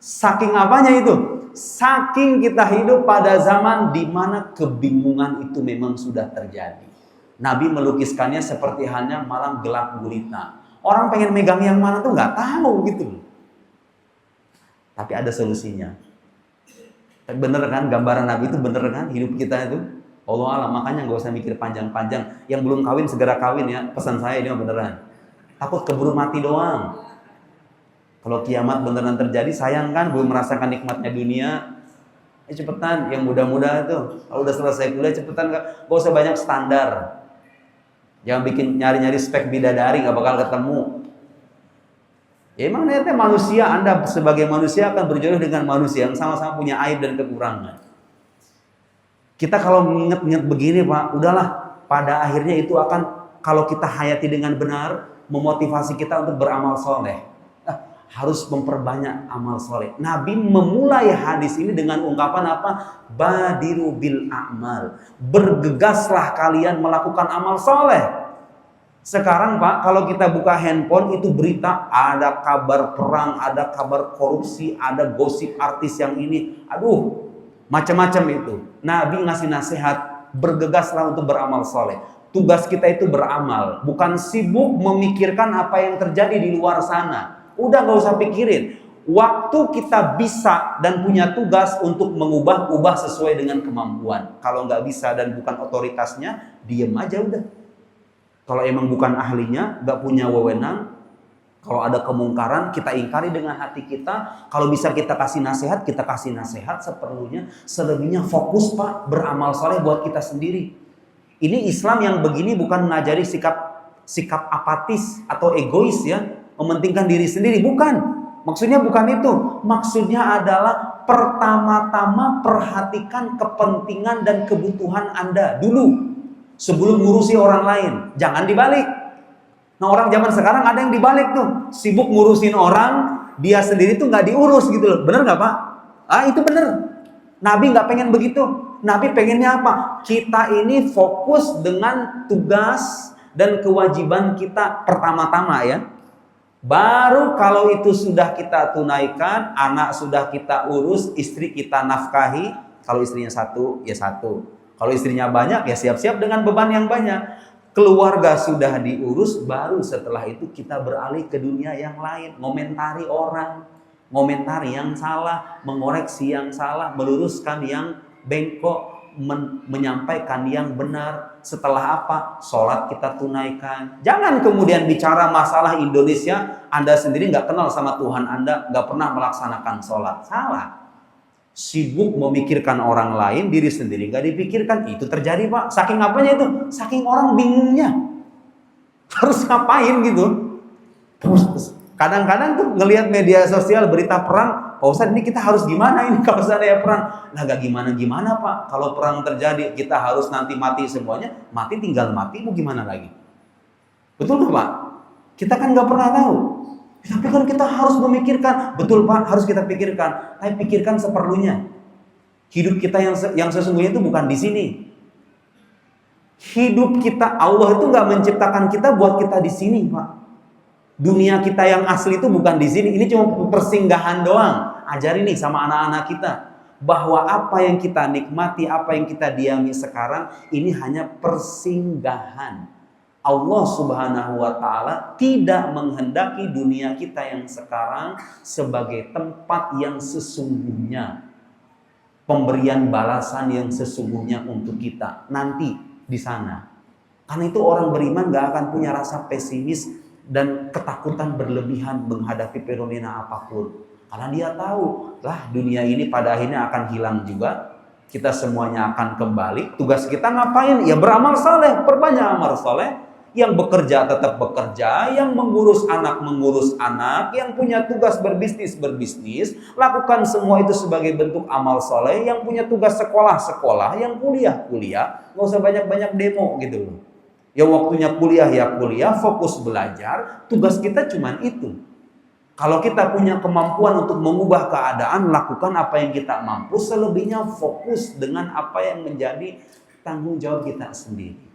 Saking apanya itu? Saking kita hidup pada zaman di mana kebingungan itu memang sudah terjadi. Nabi melukiskannya seperti halnya malam gelap gulita. Orang pengen megang yang mana tuh nggak tahu gitu loh. Tapi ada solusinya. Bener kan gambaran Nabi itu, bener kan hidup kita itu? Allah alam, makanya nggak usah mikir panjang-panjang. Yang belum kawin segera kawin ya, pesan saya ini beneran. Takut keburu mati doang. Kalau kiamat beneran terjadi, sayang kan belum merasakan nikmatnya dunia. Cepetan, yang muda-muda tuh, kalau udah selesai kuliah cepetan, gak usah banyak standar. Jangan bikin nyari-nyari spek bidadari, nggak bakal ketemu. Ya emang niatnya manusia, Anda sebagai manusia akan berjodoh dengan manusia yang sama-sama punya aib dan kekurangan. Kita kalau nginget-nginget begini Pak, udahlah, pada akhirnya itu akan, kalau kita hayati dengan benar, memotivasi kita untuk beramal soleh. Harus memperbanyak amal soleh. Nabi memulai hadis ini dengan ungkapan apa? Badiru bil a'mal. Bergegaslah kalian melakukan amal soleh. Sekarang Pak, kalau kita buka handphone itu berita, ada kabar perang, ada kabar korupsi, ada gosip artis yang ini. Aduh, macam-macam itu. Nabi ngasih nasihat, bergegaslah untuk beramal soleh. Tugas kita itu beramal, bukan sibuk memikirkan apa yang terjadi di luar sana. Udah gak usah pikirin. Waktu kita bisa dan punya tugas untuk ubah sesuai dengan kemampuan. Kalau nggak bisa dan bukan otoritasnya, diem aja udah. Kalau emang bukan ahlinya, gak punya wewenang, kalau ada kemungkaran, kita ingkari dengan hati kita. Kalau bisa kita kasih nasihat, kita kasih nasihat seperlunya. Selebihnya fokus Pak, beramal soleh buat kita sendiri. Ini Islam yang begini bukan mengajari sikap apatis atau egois ya, mementingkan diri sendiri, bukan. Maksudnya bukan itu. Maksudnya adalah pertama-tama perhatikan kepentingan dan kebutuhan Anda dulu. Sebelum ngurusi orang lain, jangan dibalik. Nah orang zaman sekarang ada yang dibalik tuh, sibuk ngurusin orang, dia sendiri tuh nggak diurus gitu loh. Bener nggak Pak? Itu bener. Nabi nggak pengen begitu. Nabi pengennya apa? Kita ini fokus dengan tugas dan kewajiban kita pertama-tama ya. Baru kalau itu sudah kita tunaikan, anak sudah kita urus, istri kita nafkahi. Kalau istrinya satu, ya satu. Kalau istrinya banyak, ya siap-siap dengan beban yang banyak. Keluarga sudah diurus, baru setelah itu kita beralih ke dunia yang lain. Ngomentari orang, ngomentari yang salah, mengoreksi yang salah, meluruskan yang bengkok, menyampaikan yang benar. Setelah apa? Sholat kita tunaikan. Jangan kemudian bicara masalah Indonesia, Anda sendiri nggak kenal sama Tuhan Anda, nggak pernah melaksanakan sholat. Salah. Sibuk memikirkan orang lain, diri sendiri nggak dipikirkan. Itu terjadi Pak. Saking apanya itu? Saking orang bingungnya. Harus ngapain gitu. Terus kadang-kadang tuh ngelihat media sosial berita perang, Pak Ustadz ini kita harus gimana ini kalau ada perang? Nah gak gimana-gimana Pak. Kalau perang terjadi kita harus nanti mati semuanya. Mati tinggal mati, mau gimana lagi? Betul nggak Pak? Kita kan nggak pernah tahu. Tapi kan kita harus memikirkan. Betul Pak, harus kita pikirkan. Tapi pikirkan seperlunya. Hidup kita yang sesungguhnya itu bukan di sini. Hidup kita, Allah itu nggak menciptakan kita buat kita di sini Pak. Dunia kita yang asli itu bukan di sini. Ini cuma persinggahan doang. Ajari nih sama anak-anak kita bahwa apa yang kita nikmati, apa yang kita diami sekarang, ini hanya persinggahan. Allah Subhanahu wa Ta'ala tidak menghendaki dunia kita yang sekarang sebagai tempat yang sesungguhnya, pemberian balasan yang sesungguhnya untuk kita nanti di sana. Karena itu orang beriman gak akan punya rasa pesimis dan ketakutan berlebihan menghadapi fenomena apapun. Karena dia tahu lah dunia ini pada akhirnya akan hilang juga. Kita semuanya akan kembali. Tugas kita ngapain? Ya beramal saleh, perbanyak amal saleh. Yang bekerja tetap bekerja, yang mengurus anak, yang punya tugas berbisnis, lakukan semua itu sebagai bentuk amal soleh. Yang punya tugas sekolah, yang kuliah, nggak usah banyak-banyak demo gitu loh. Ya waktunya kuliah, fokus belajar, tugas kita cuman itu. Kalau kita punya kemampuan untuk mengubah keadaan, lakukan apa yang kita mampu, selebihnya fokus dengan apa yang menjadi tanggung jawab kita sendiri.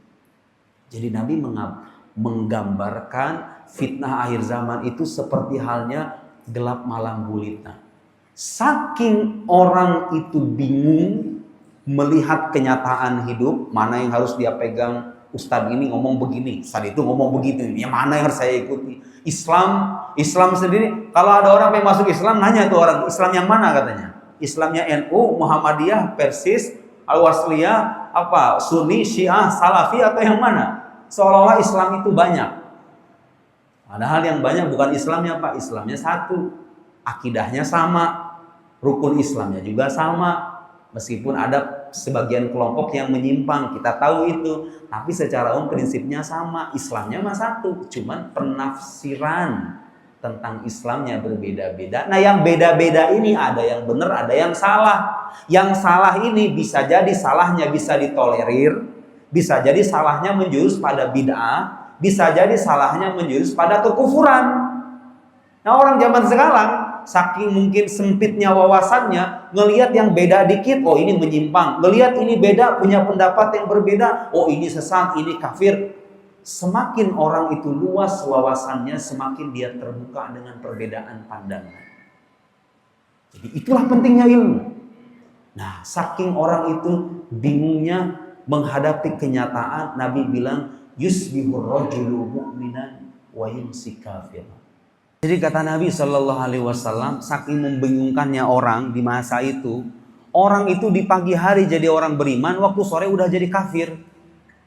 Jadi Nabi menggambarkan fitnah akhir zaman itu seperti halnya gelap malam gulita. Saking orang itu bingung melihat kenyataan hidup, mana yang harus dia pegang. Ustadz ini ngomong begini, Ustadz itu ngomong begitu. Yang mana yang harus saya ikuti? Islam sendiri. Kalau ada orang yang masuk Islam, nanya tuh orang, Islam yang mana katanya? Islamnya NU, Muhammadiyah, Persis, Al-Wasliyah, Sunni, Syiah, Salafi atau yang mana? Seolah-olah Islam itu banyak. Padahal yang banyak bukan Islamnya Pak. Islamnya satu. Akidahnya sama. Rukun Islamnya juga sama. Meskipun ada sebagian kelompok yang menyimpang. Kita tahu itu. Tapi secara umum prinsipnya sama. Islamnya mah satu. Cuman penafsiran tentang Islamnya berbeda-beda. Nah, yang beda-beda ini ada yang benar, ada yang salah. Yang salah ini bisa jadi salahnya bisa ditolerir, bisa jadi salahnya menjurus pada bid'ah, bisa jadi salahnya menjurus pada kekufuran. Nah, orang zaman sekarang saking mungkin sempitnya wawasannya, ngelihat yang beda dikit, oh ini menyimpang. Ngelihat ini beda, punya pendapat yang berbeda, oh ini sesat, ini kafir. Semakin orang itu luas wawasannya, semakin dia terbuka dengan perbedaan pandangan. Jadi itulah pentingnya ilmu. Nah, saking orang itu bingungnya menghadapi kenyataan, Nabi bilang, yusbihur rajulu mu'minan wa yumsi kafir. Jadi kata Nabi Shallallahu Alaihi Wasallam, saking membingungkannya orang di masa itu, orang itu di pagi hari jadi orang beriman, waktu sore udah jadi kafir.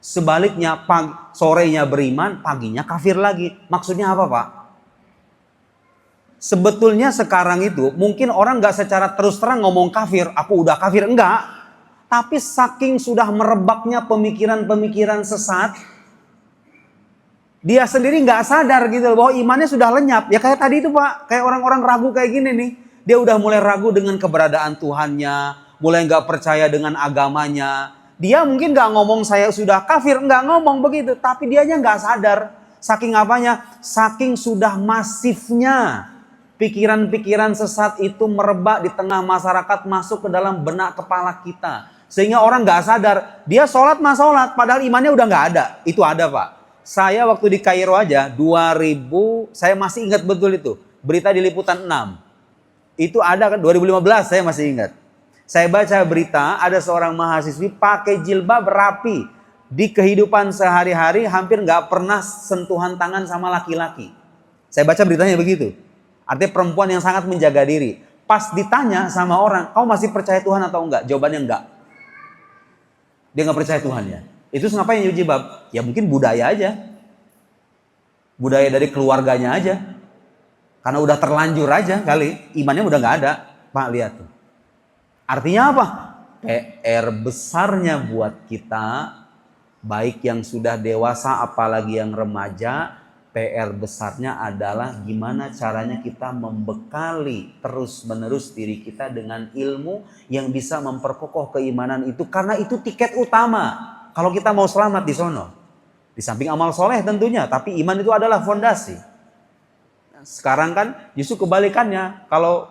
Sebaliknya sorenya beriman, paginya kafir lagi. Maksudnya apa, Pak? Sebetulnya sekarang itu mungkin orang gak secara terus terang ngomong kafir, aku udah kafir, enggak. Tapi saking sudah merebaknya pemikiran-pemikiran sesat, dia sendiri gak sadar gitu bahwa imannya sudah lenyap. Ya kayak tadi itu, Pak, kayak orang-orang ragu kayak gini nih. Dia udah mulai ragu dengan keberadaan Tuhannya, mulai gak percaya dengan agamanya. Dia mungkin gak ngomong saya sudah kafir, gak ngomong begitu. Tapi dianya gak sadar. Saking apanya? Saking sudah masifnya pikiran-pikiran sesat itu merebak di tengah masyarakat, masuk ke dalam benak kepala kita. Sehingga orang gak sadar. Dia sholat mah sholat, padahal imannya udah gak ada. Itu ada, Pak. Saya waktu di Kairo aja, 2000, saya masih ingat betul itu. Berita di Liputan 6. Itu ada kan, 2015 saya masih ingat. Saya baca berita ada seorang mahasiswi pakai jilbab rapi. Di kehidupan sehari-hari hampir gak pernah sentuhan tangan sama laki-laki. Saya baca beritanya begitu. Artinya perempuan yang sangat menjaga diri. Pas ditanya sama orang, kau masih percaya Tuhan atau enggak? Jawabannya enggak. Dia gak percaya Tuhannya. Itu ngapain jilbab? Ya mungkin budaya aja. Budaya dari keluarganya aja. Karena udah terlanjur aja kali. Imannya udah gak ada. Pak, lihat tuh. Artinya apa? PR besarnya buat kita, baik yang sudah dewasa apalagi yang remaja, PR besarnya adalah gimana caranya kita membekali terus-menerus diri kita dengan ilmu yang bisa memperkokoh keimanan itu. Karena itu tiket utama kalau kita mau selamat di sono. Di samping amal soleh tentunya, tapi iman itu adalah fondasi. Sekarang kan justru kebalikannya, kalau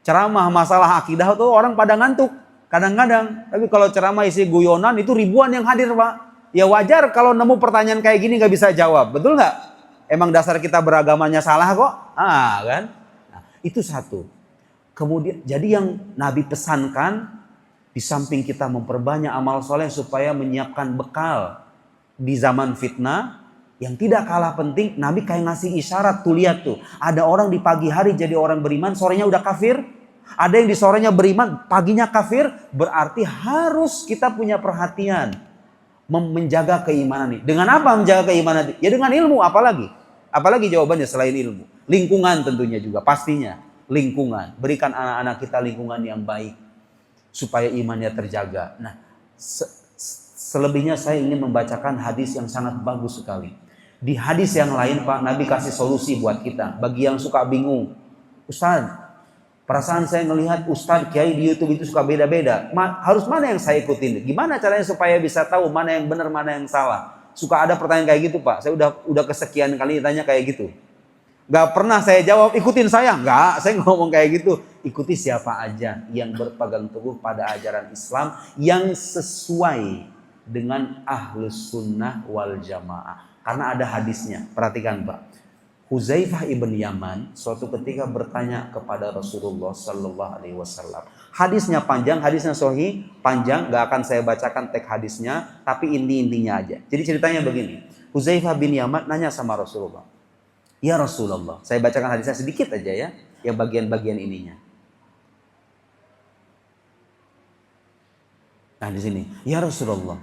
ceramah masalah akidah tuh orang pada ngantuk kadang-kadang. Tapi kalau ceramah isi guyonan itu ribuan yang hadir, Pak. Ya wajar kalau nemu pertanyaan kayak gini gak bisa jawab. Betul gak? Emang dasar kita beragamanya salah kok. Kan? Nah, itu satu. Kemudian jadi yang Nabi pesankan, di samping kita memperbanyak amal soleh supaya menyiapkan bekal di zaman fitnah, yang tidak kalah penting, Nabi kayak ngasih isyarat tuh, lihat tuh. Ada orang di pagi hari jadi orang beriman, sorenya udah kafir. Ada yang di sorenya beriman, paginya kafir. Berarti harus kita punya perhatian menjaga keimanan ini. Dengan apa menjaga keimanan ini? Ya dengan ilmu, apalagi? Apalagi jawabannya selain ilmu? Lingkungan tentunya juga, pastinya. Lingkungan. Berikan anak-anak kita lingkungan yang baik supaya imannya terjaga. Nah, selebihnya saya ingin membacakan hadis yang sangat bagus sekali. Di hadis yang lain, Pak, Nabi kasih solusi buat kita. Bagi yang suka bingung, Ustaz, perasaan saya melihat Ustadz Kiai di YouTube itu suka beda-beda. Harus mana yang saya ikutin? Gimana caranya supaya bisa tahu mana yang benar, mana yang salah? Suka ada pertanyaan kayak gitu, Pak. Saya udah kesekian kali ditanya kayak gitu. Gak pernah saya jawab, ikutin saya. Enggak, saya ngomong kayak gitu. Ikuti siapa aja yang berpegang teguh pada ajaran Islam yang sesuai dengan ahlus sunnah wal jamaah. Karena ada hadisnya. Perhatikan, Pak. Huzaifah ibn Yaman suatu ketika bertanya kepada Rasulullah Sallallahu Alaihi Wasallam. Hadisnya panjang, hadisnya sahih, panjang, gak akan saya bacakan teks hadisnya, tapi inti-intinya aja. Jadi ceritanya begini, Huzaifah bin Yaman nanya sama Rasulullah, ya Rasulullah, saya bacakan hadisnya sedikit aja ya, yang bagian-bagian ininya. Nah di sini, ya Rasulullah,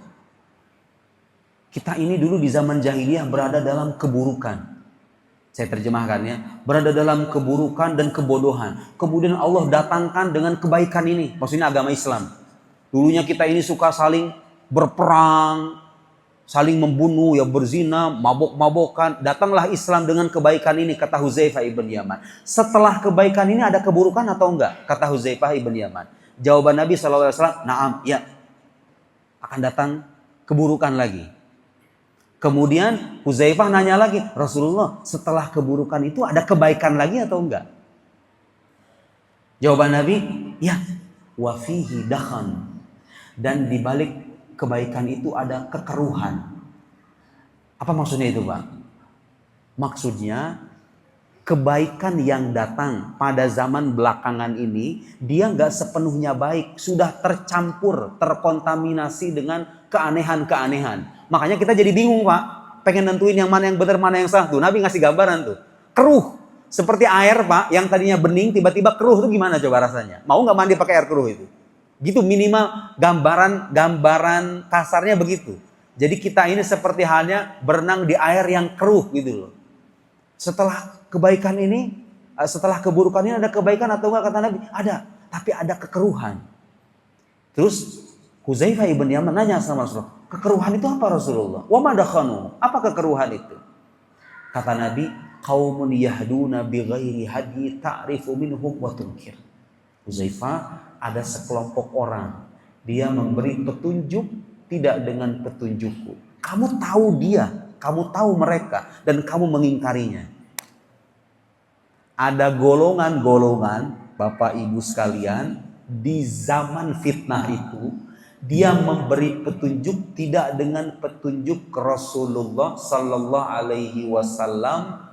kita ini dulu di zaman jahiliyah berada dalam keburukan. Saya terjemahkannya, berada dalam keburukan dan kebodohan. Kemudian Allah datangkan dengan kebaikan ini. Maksudnya agama Islam. Dulunya kita ini suka saling berperang, saling membunuh, ya berzina, mabok-mabokan. Datanglah Islam dengan kebaikan ini, kata Huzaifah ibn Yaman. Setelah kebaikan ini ada keburukan atau enggak? Kata Huzaifah ibn Yaman. Jawaban Nabi SAW, naam, ya. Akan datang keburukan lagi. Kemudian Huzaifah nanya lagi, Rasulullah, setelah keburukan itu ada kebaikan lagi atau enggak? Jawaban Nabi, ya, wa fihi dakhan. Dan di balik kebaikan itu ada kekeruhan. Apa maksudnya itu, Pak? Maksudnya kebaikan yang datang pada zaman belakangan ini, dia nggak sepenuhnya baik, sudah tercampur, terkontaminasi dengan keanehan-keanehan. Makanya kita jadi bingung, Pak, pengen nentuin yang mana yang benar, mana yang salah. Tuh Nabi ngasih gambaran tuh, keruh. Seperti air, Pak, yang tadinya bening tiba-tiba keruh, itu gimana coba rasanya? Mau nggak mandi pakai air keruh itu? Gitu minimal gambaran kasarnya begitu. Jadi kita ini seperti halnya berenang di air yang keruh gitu loh. Setelah kebaikan ini, setelah keburukan ini ada kebaikan atau enggak, kata Nabi? Ada, tapi ada kekeruhan. Terus Huzaifah ibn Yaman nanya sama Rasulullah, kekeruhan itu apa Rasulullah? Wa ma dakhanu? Apa kekeruhan itu? Kata Nabi, qaumun yahduna bighairi hadi ta'rifu minhum wa tunkir. Huzaifah, ada sekelompok orang, dia memberi petunjuk tidak dengan petunjukku. Kamu tahu dia, kamu tahu mereka, dan kamu mengingkarinya. Ada golongan-golongan, Bapak Ibu sekalian, di zaman fitnah itu, dia memberi petunjuk tidak dengan petunjuk Rasulullah Sallallahu Alaihi Wasallam.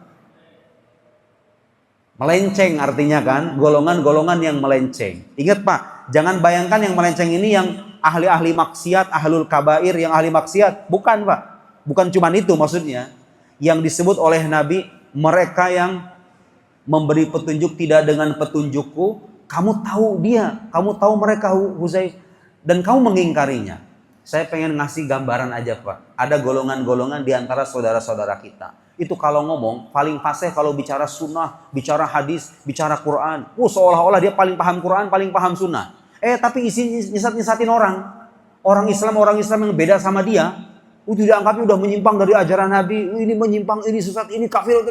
Melenceng artinya kan, golongan-golongan yang melenceng. Ingat Pak, jangan bayangkan yang melenceng ini yang ahli-ahli maksiat, ahlul kabair, yang ahli maksiat. Bukan Pak, bukan cuma itu maksudnya. Yang disebut oleh Nabi, mereka yang memberi petunjuk tidak dengan petunjukku, kamu tahu dia, kamu tahu mereka Huzaifah, dan kamu mengingkarinya. Saya pengen ngasih gambaran aja Pak. Ada golongan-golongan di antara saudara-saudara kita. Itu kalau ngomong, paling fasih kalau bicara sunnah, bicara hadis, bicara Quran. Seolah-olah dia paling paham Quran, paling paham sunnah. Tapi isi nyesat-nyesatin orang. Orang Islam yang beda sama dia. Itu dianggapnya udah menyimpang dari ajaran Nabi. Ini menyimpang, ini sesat, ini kafir.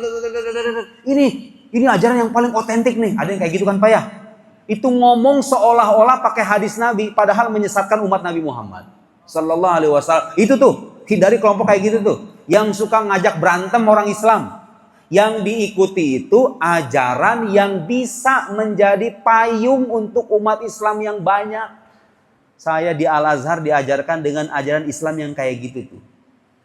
Ini ajaran yang paling otentik nih. Ada yang kayak gitu kan Pak ya? Itu ngomong seolah-olah pakai hadis Nabi. Padahal menyesatkan umat Nabi Muhammad Sallallahu Alaihi Wasallam. Itu tuh, hindari kelompok kayak gitu tuh. Yang suka ngajak berantem orang Islam. Yang diikuti itu ajaran yang bisa menjadi payung untuk umat Islam yang banyak. Saya di Al-Azhar diajarkan dengan ajaran Islam yang kayak gitu tuh.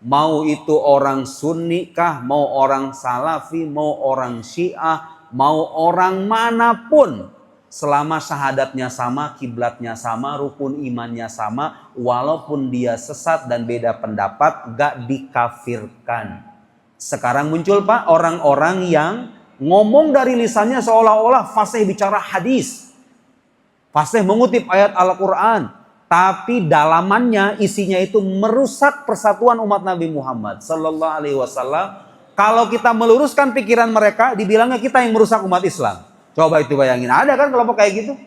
Mau itu orang Sunni kah, mau orang Salafi, mau orang Syiah, mau orang manapun. Selama syahadatnya sama, kiblatnya sama, rukun imannya sama, walaupun dia sesat dan beda pendapat, gak dikafirkan. Sekarang muncul Pak orang-orang yang ngomong dari lisannya seolah-olah fasih bicara hadis, fasih mengutip ayat Al-Quran, tapi dalamannya isinya itu merusak persatuan umat Nabi Muhammad Sallallahu Alaihi Wasallam. Kalau kita meluruskan pikiran mereka, dibilangnya kita yang merusak umat Islam. Coba itu bayangin, ada kan kelompok kayak gitu?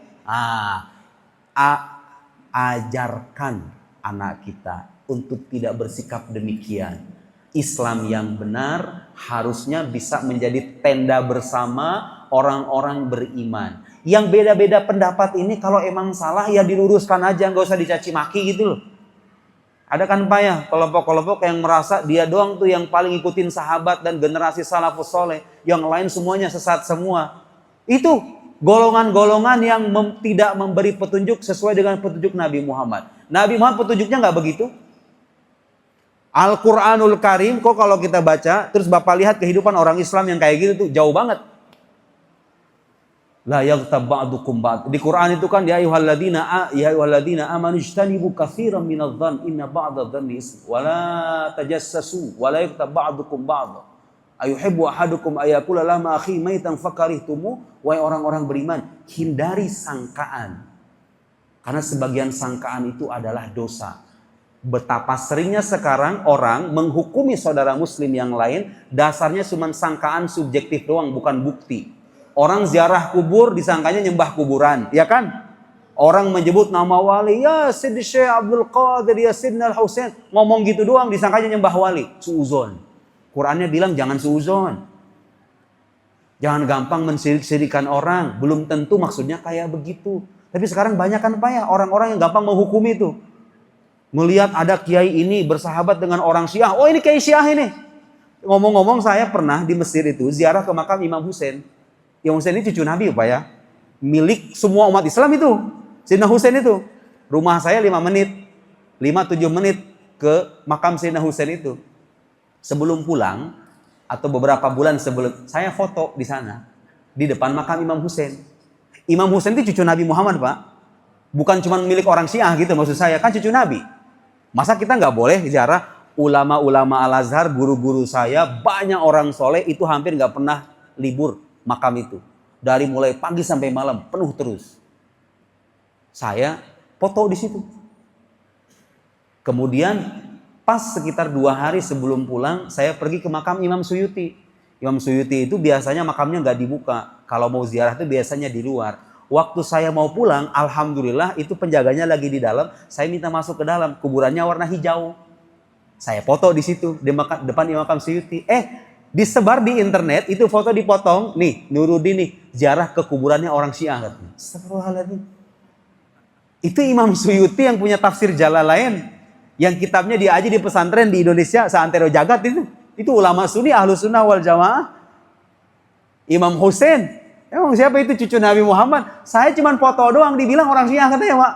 Ajarkan anak kita untuk tidak bersikap demikian. Islam yang benar harusnya bisa menjadi tenda bersama orang-orang beriman. Yang beda-beda pendapat ini kalau emang salah ya diluruskan aja, nggak usah dicaci maki gitu loh. Ada kan Pak ya kelompok-kelompok yang merasa dia doang tuh yang paling ikutin sahabat dan generasi salafus soleh, yang lain semuanya sesat semua. Itu golongan-golongan yang tidak memberi petunjuk sesuai dengan petunjuk Nabi Muhammad. Nabi Muhammad petunjuknya nggak begitu. Al-Quranul Karim kok kalau kita baca, terus Bapak lihat kehidupan orang Islam yang kayak gitu tuh jauh banget. La yaghtab ba'dukum ba'd. Di Quran itu kan ya ayyuhalladzina amanu ijtanibu katsiran minadh-dhann inna ba'dadh-dhanni ism wa la tajassasu wa la yaghtab ba'dukum ba'd. Ayuhibbu ahadukum ayakula lama akhi maitan fakarihtumu. Wahai orang-orang beriman, hindari sangkaan. Karena sebagian sangkaan itu adalah dosa. Betapa seringnya sekarang orang menghukumi saudara muslim yang lain dasarnya cuma sangkaan subjektif doang, bukan bukti. Orang ziarah kubur disangkanya nyembah kuburan, ya kan? Orang menyebut nama wali, ya Sidi Syekh Abdul Qadir, ya Sidna Al-Husain. Ngomong gitu doang, disangkanya nyembah wali. Suuzon. Qurannya bilang jangan suuzon. Jangan gampang mensirik-sirikan orang. Belum tentu maksudnya kayak begitu. Tapi sekarang banyak kan Pak ya, orang-orang yang gampang menghukumi itu. Melihat ada kiai ini bersahabat dengan orang Syiah. Oh ini kiai Syiah ini. Ngomong-ngomong saya pernah di Mesir itu ziarah ke makam Imam Husain. Imam Husain ini cucu Nabi Pak ya. Milik semua umat Islam itu. Sayyidina Husain itu. Rumah saya 5 menit. 5-7 menit ke makam Sayyidina Husain itu. Sebelum pulang, atau beberapa bulan sebelum, saya foto di sana. Di depan makam Imam Husain. Imam Husain itu cucu Nabi Muhammad Pak. Bukan cuma milik orang Syiah gitu maksud saya. Kan cucu Nabi. Masa kita nggak boleh ziarah ulama-ulama Al-Azhar, guru-guru saya, banyak orang soleh itu hampir nggak pernah libur makam itu. Dari mulai pagi sampai malam, penuh terus. Saya foto di situ. Kemudian pas sekitar 2 hari sebelum pulang, saya pergi ke makam Imam Suyuti. Imam Suyuti itu biasanya makamnya nggak dibuka. Kalau mau ziarah itu biasanya di luar. Waktu saya mau pulang, alhamdulillah itu penjaganya lagi di dalam. Saya minta masuk ke dalam. Kuburannya warna hijau. Saya foto di situ di depan makam Suyuti. Disebar di internet, itu foto dipotong. Nih, Nuruddin nih, ziarah ke kuburannya orang Syiah katanya. Astagfirullahaladzim. Itu Imam Suyuti yang punya tafsir Jalalain, yang kitabnya diaji di pesantren di Indonesia seantero jagat itu. Itu ulama Sunni, Ahlus Sunnah wal Jamaah. Imam Husain, emang siapa itu cucu Nabi Muhammad? Saya cuma foto doang, dibilang orang Syiah katanya Pak.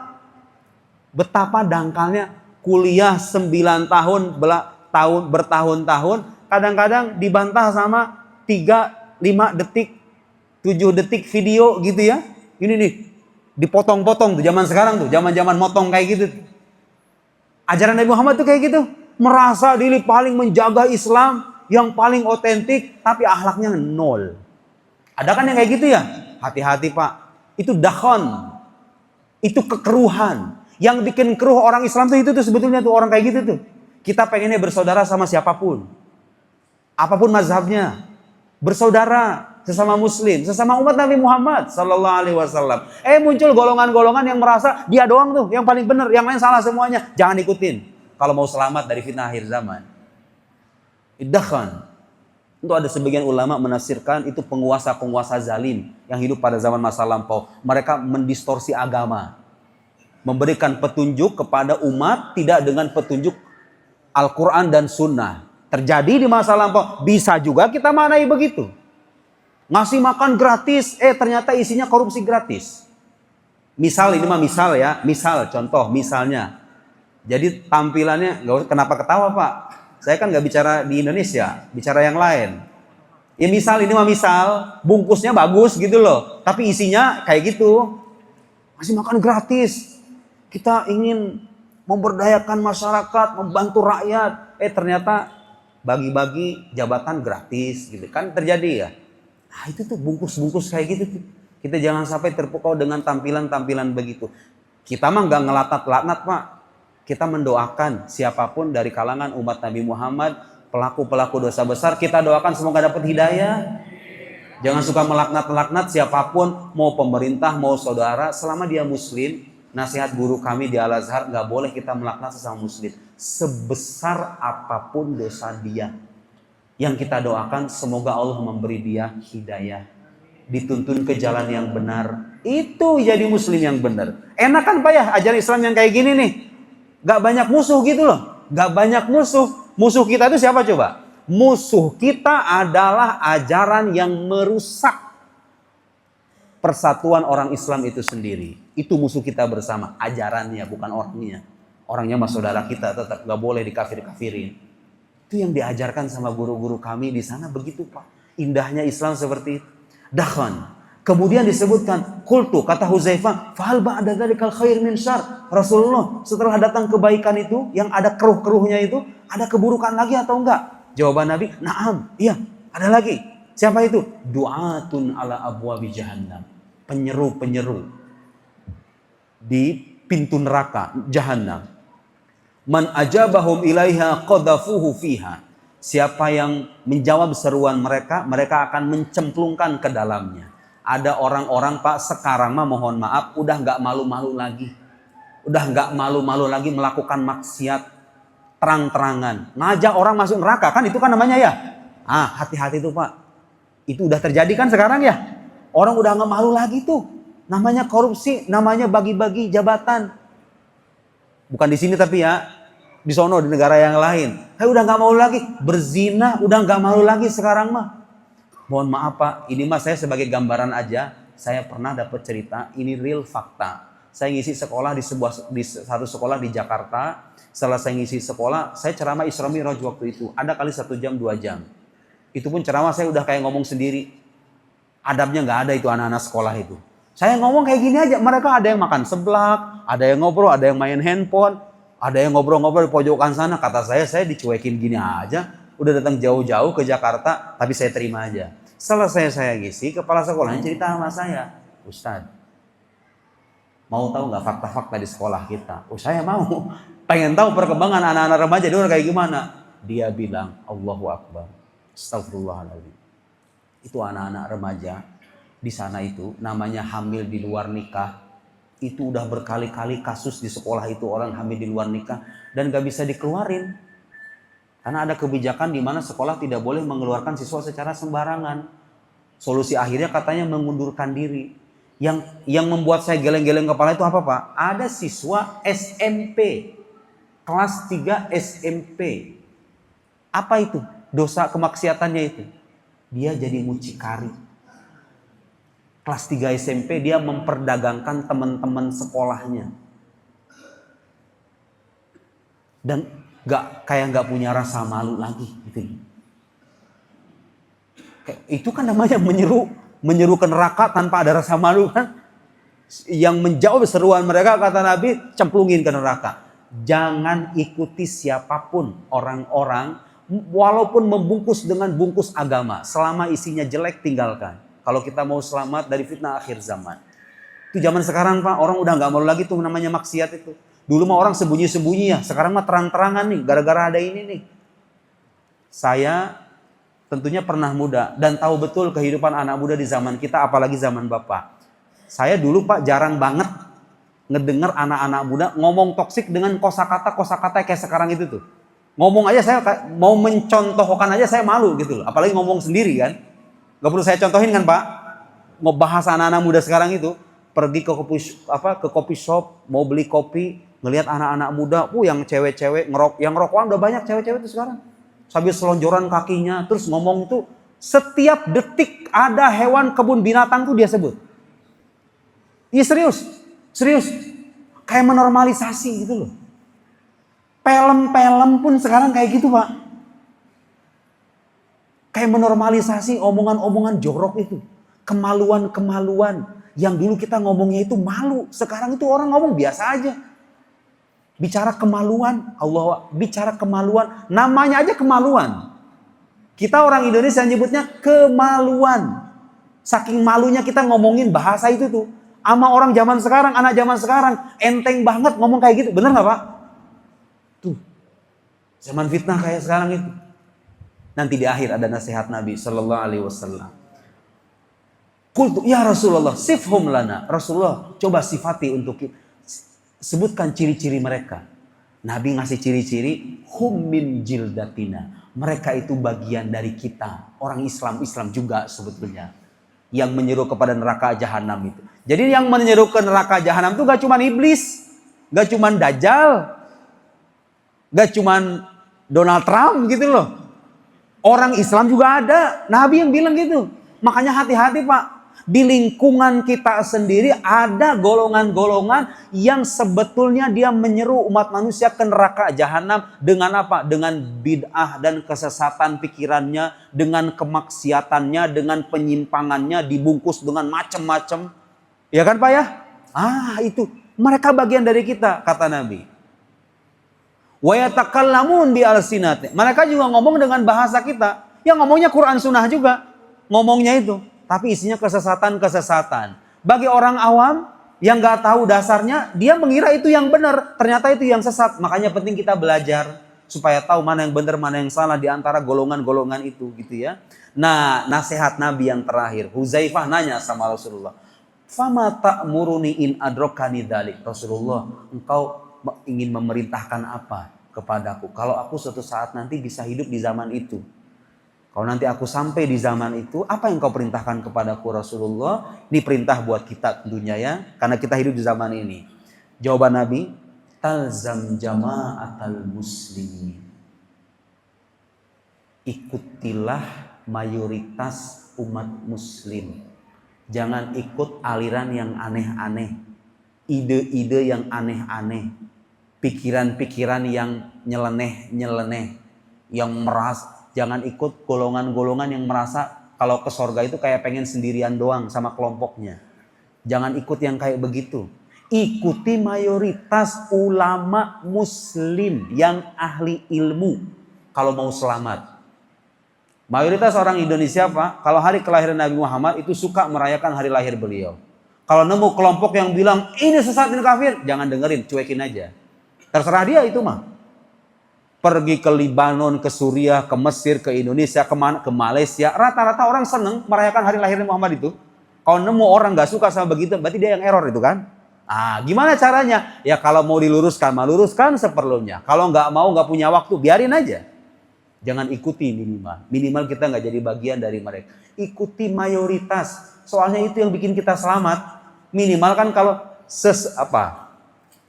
Betapa dangkalnya, kuliah 9 tahun, bertahun-tahun, kadang-kadang dibantah sama 3-5 detik, 7 detik video gitu ya. Ini nih, dipotong-potong tuh zaman sekarang tuh, zaman-zaman motong kayak gitu. Ajaran Nabi Muhammad tuh kayak gitu. Merasa diri paling menjaga Islam, yang paling otentik, tapi akhlaknya nol. Ada kan yang kayak gitu ya? Hati-hati Pak. Itu dakhon. Itu kekeruhan. Yang bikin keruh orang Islam tuh itu tuh sebetulnya tuh orang kayak gitu tuh. Kita pengennya bersaudara sama siapapun. Apapun mazhabnya. Bersaudara sesama muslim, sesama umat Nabi Muhammad sallallahu alaihi wasallam. Muncul golongan-golongan yang merasa dia doang tuh yang paling benar, yang lain salah semuanya. Jangan ikutin kalau mau selamat dari fitnah akhir zaman. Iddakan. Itu ada sebagian ulama menafsirkan itu penguasa-penguasa zalim yang hidup pada zaman masa lampau. Mereka mendistorsi agama. Memberikan petunjuk kepada umat tidak dengan petunjuk Al-Quran dan Sunnah. Terjadi di masa lampau. Bisa juga kita maknai begitu. Ngasih makan gratis, ternyata isinya korupsi gratis. Misal, ini mah misal ya. Misal, contoh, misalnya. Jadi tampilannya, kenapa ketawa Pak? Saya kan nggak bicara di Indonesia, bicara yang lain. Ya misal, ini mah misal, bungkusnya bagus gitu loh. Tapi isinya kayak gitu. Ngasih makan gratis. Kita ingin memberdayakan masyarakat, membantu rakyat. Ternyata bagi-bagi jabatan gratis gitu. Kan terjadi ya. Nah itu tuh bungkus-bungkus kayak gitu tuh. Kita jangan sampai terpukau dengan tampilan-tampilan begitu. Kita mah nggak ngelatnat-latnat Pak. Kita mendoakan siapapun dari kalangan umat Nabi Muhammad, pelaku-pelaku dosa besar, kita doakan semoga dapat hidayah. Jangan suka melaknat-laknat siapapun, mau pemerintah, mau saudara, selama dia muslim. Nasihat guru kami di Al-Azhar, nggak boleh kita melaknat sesama muslim. Sebesar apapun dosa dia. Yang kita doakan semoga Allah memberi dia hidayah. Dituntun ke jalan yang benar. Itu jadi muslim yang benar. Enak kan Pak ya ajaran Islam yang kayak gini nih. Gak banyak musuh gitu loh. Gak banyak musuh. Musuh kita itu siapa coba? Musuh kita adalah ajaran yang merusak persatuan orang Islam itu sendiri. Itu musuh kita bersama. Ajarannya bukan orangnya. Orangnya mah saudara kita, tetap gak boleh dikafir-kafirin. Itu yang diajarkan sama guru-guru kami di sana begitu Pak. Indahnya Islam seperti itu. Dakhan. Kemudian disebutkan kultu, kata Huzaifah, fahal ba'da dzalikal khair min syarr. Rasulullah, setelah datang kebaikan itu yang ada keruh-keruhnya itu, ada keburukan lagi atau enggak? Jawaban Nabi, na'am, iya, ada lagi. Siapa itu? Du'atun ala abwabi jahannam. Penyeru-penyeru di pintu neraka jahannam. Man ajabahum ilaiha qadhafuhu fiha. Siapa yang menjawab seruan mereka, mereka akan mencemplungkan ke dalamnya. Ada orang-orang Pak sekarang mah mohon maaf udah nggak malu-malu lagi. Udah nggak malu-malu lagi melakukan maksiat terang-terangan. Ngajak orang masuk neraka kan itu kan namanya ya. Hati-hati tuh Pak. Itu udah terjadi kan sekarang ya. Orang udah nggak malu lagi tuh. Namanya korupsi, namanya bagi-bagi jabatan. Bukan di sini tapi ya. Di sono di negara yang lain. Udah nggak malu lagi. Berzina udah nggak malu lagi sekarang mah. Mohon maaf Pak, ini mah saya sebagai gambaran aja. Saya pernah dapat cerita, ini real fakta. Saya ngisi sekolah di satu sekolah di Jakarta. Setelah saya ngisi sekolah, saya ceramah Isra Mi'raj waktu itu. Ada kali 1 jam, 2 jam. Itu pun ceramah saya udah kayak ngomong sendiri. Adabnya nggak ada itu anak-anak sekolah itu. Saya ngomong kayak gini aja. Mereka ada yang makan seblak, ada yang ngobrol, ada yang main handphone, ada yang ngobrol-ngobrol di pojokan sana. Kata saya dicuekin gini aja. Udah datang jauh-jauh ke Jakarta, tapi saya terima aja. Setelah saya ngisi, kepala sekolahnya cerita sama saya. Ustadz, mau tahu nggak fakta-fakta di sekolah kita? Oh saya mau. Pengen tahu perkembangan anak-anak remaja di luar kayak gimana? Dia bilang, Allahu Akbar. Astagfirullahaladzim. Itu anak-anak remaja di sana itu namanya hamil di luar nikah. Itu udah berkali-kali kasus di sekolah itu orang hamil di luar nikah dan gak bisa dikeluarin. Karena ada kebijakan di mana sekolah tidak boleh mengeluarkan siswa secara sembarangan. Solusi akhirnya katanya mengundurkan diri. Yang membuat saya geleng-geleng kepala itu apa Pak? Ada siswa SMP, kelas 3 SMP. Apa itu? Dosa kemaksiatannya itu. Dia jadi mucikari. Kelas 3 SMP dia memperdagangkan teman-teman sekolahnya. Dan kayak nggak punya rasa malu lagi gitu. Itu kan namanya menyeru ke neraka tanpa ada rasa malu kan? Yang menjawab seruan mereka kata Nabi, cemplungin ke neraka. Jangan ikuti siapapun orang-orang walaupun membungkus dengan bungkus agama, selama isinya jelek tinggalkan. Kalau kita mau selamat dari fitnah akhir zaman. Itu zaman sekarang Pak, orang udah nggak malu lagi tuh namanya maksiat itu. Dulu mah orang sembunyi-sembunyi ya, sekarang mah terang-terangan nih, gara-gara ada ini nih. Saya tentunya pernah muda dan tahu betul kehidupan anak muda di zaman kita, apalagi zaman Bapak. Saya dulu Pak jarang banget ngedengar anak-anak muda ngomong toksik dengan kosakata kayak sekarang itu tuh. Ngomong aja saya mau mencontohkan aja saya malu gitu loh, apalagi ngomong sendiri kan. Gak perlu saya contohin kan Pak. Ngebahas anak-anak muda sekarang itu, pergi ke kopi shop, mau beli kopi, ngelihat anak-anak muda, yang cewek-cewek yang ngerokokan udah banyak cewek-cewek itu sekarang. Sambil selonjoran kakinya, terus ngomong tuh setiap detik ada hewan kebun binatang tuh dia sebut. Iya serius. Kayak menormalisasi gitu loh. Film-film pun sekarang kayak gitu Pak. Kayak menormalisasi omongan-omongan jorok itu. Kemaluan-kemaluan. Yang dulu kita ngomongnya itu malu. Sekarang itu orang ngomong biasa aja. Bicara kemaluan. Bicara kemaluan. Namanya aja kemaluan. Kita orang Indonesia nyebutnya kemaluan. Saking malunya kita ngomongin bahasa itu tuh. Sama orang zaman sekarang, anak zaman sekarang. Enteng banget ngomong kayak gitu. Bener gak Pak? Tuh. Zaman fitnah kayak sekarang itu. Nanti di akhir ada nasihat Nabi Sallallahu Alaihi Wasallam. Qultu ya Rasulullah sifhum lana. Rasulullah coba sifati untuk kita. Sebutkan ciri-ciri mereka. Nabi ngasih ciri-ciri. Hum min jildatina. Mereka itu bagian dari kita. Orang Islam juga sebetulnya. Yang menyeru kepada neraka jahanam itu. Jadi yang menyeru ke neraka jahanam itu gak cuma iblis. Gak cuma Dajjal. Gak cuma Donald Trump gitu loh. Orang Islam juga ada. Nabi yang bilang gitu. Makanya hati-hati Pak. Di lingkungan kita sendiri ada golongan-golongan yang sebetulnya dia menyeru umat manusia ke neraka jahanam. Dengan apa? Dengan bid'ah dan kesesatan pikirannya. Dengan kemaksiatannya. Dengan penyimpangannya. Dibungkus dengan macam-macam. Ya kan Pak ya? Itu. Mereka bagian dari kita kata Nabi. Wa yatakallamun bi alsinati. Mereka juga ngomong dengan bahasa kita. Yang ngomongnya Quran Sunnah juga. Ngomongnya itu. Tapi isinya kesesatan-kesesatan. Bagi orang awam yang gak tahu dasarnya, dia mengira itu yang benar. Ternyata itu yang sesat. Makanya penting kita belajar. supaya tahu mana yang benar, mana yang salah di antara golongan-golongan itu gitu ya. Nah, nasihat Nabi yang terakhir, Huzaifah nanya sama Rasulullah, "Fama ta'muruni in adrokani dzalik?" Rasulullah, engkau ingin memerintahkan apa kepadaku kalau aku suatu saat nanti bisa hidup di zaman itu? Kalau nanti aku sampai di zaman itu, apa yang kau perintahkan kepadaku Rasulullah? Ini perintah buat kita tentunya ya, karena kita hidup di zaman ini. Jawaban Nabi, talzam jama'atal muslimin. Ikutilah mayoritas umat muslim. Jangan ikut aliran yang aneh-aneh, ide-ide yang aneh-aneh, pikiran-pikiran yang nyeleneh-nyeleneh, yang merasa. Jangan ikut golongan-golongan yang merasa kalau ke sorga itu kayak pengen sendirian doang sama kelompoknya. Jangan ikut yang kayak begitu. Ikuti mayoritas ulama muslim yang ahli ilmu kalau mau selamat. Mayoritas orang Indonesia Pak, kalau hari kelahiran Nabi Muhammad itu suka merayakan hari lahir beliau. Kalau nemu kelompok yang bilang ini sesat, ini kafir, jangan dengerin, cuekin aja. Terserah dia itu mah. Pergi ke Libanon, ke Suriah, ke Mesir, ke Indonesia, ke Malaysia. Rata-rata orang seneng merayakan hari lahirnya Muhammad itu. Kalau nemu orang gak suka sama begitu, berarti dia yang error itu kan. Gimana caranya? Ya kalau mau diluruskan, luruskan seperlunya. Kalau nggak mau, nggak punya waktu, biarin aja. Jangan ikuti minimal. Minimal kita nggak jadi bagian dari mereka. Ikuti mayoritas. Soalnya itu yang bikin kita selamat. Minimal kan kalau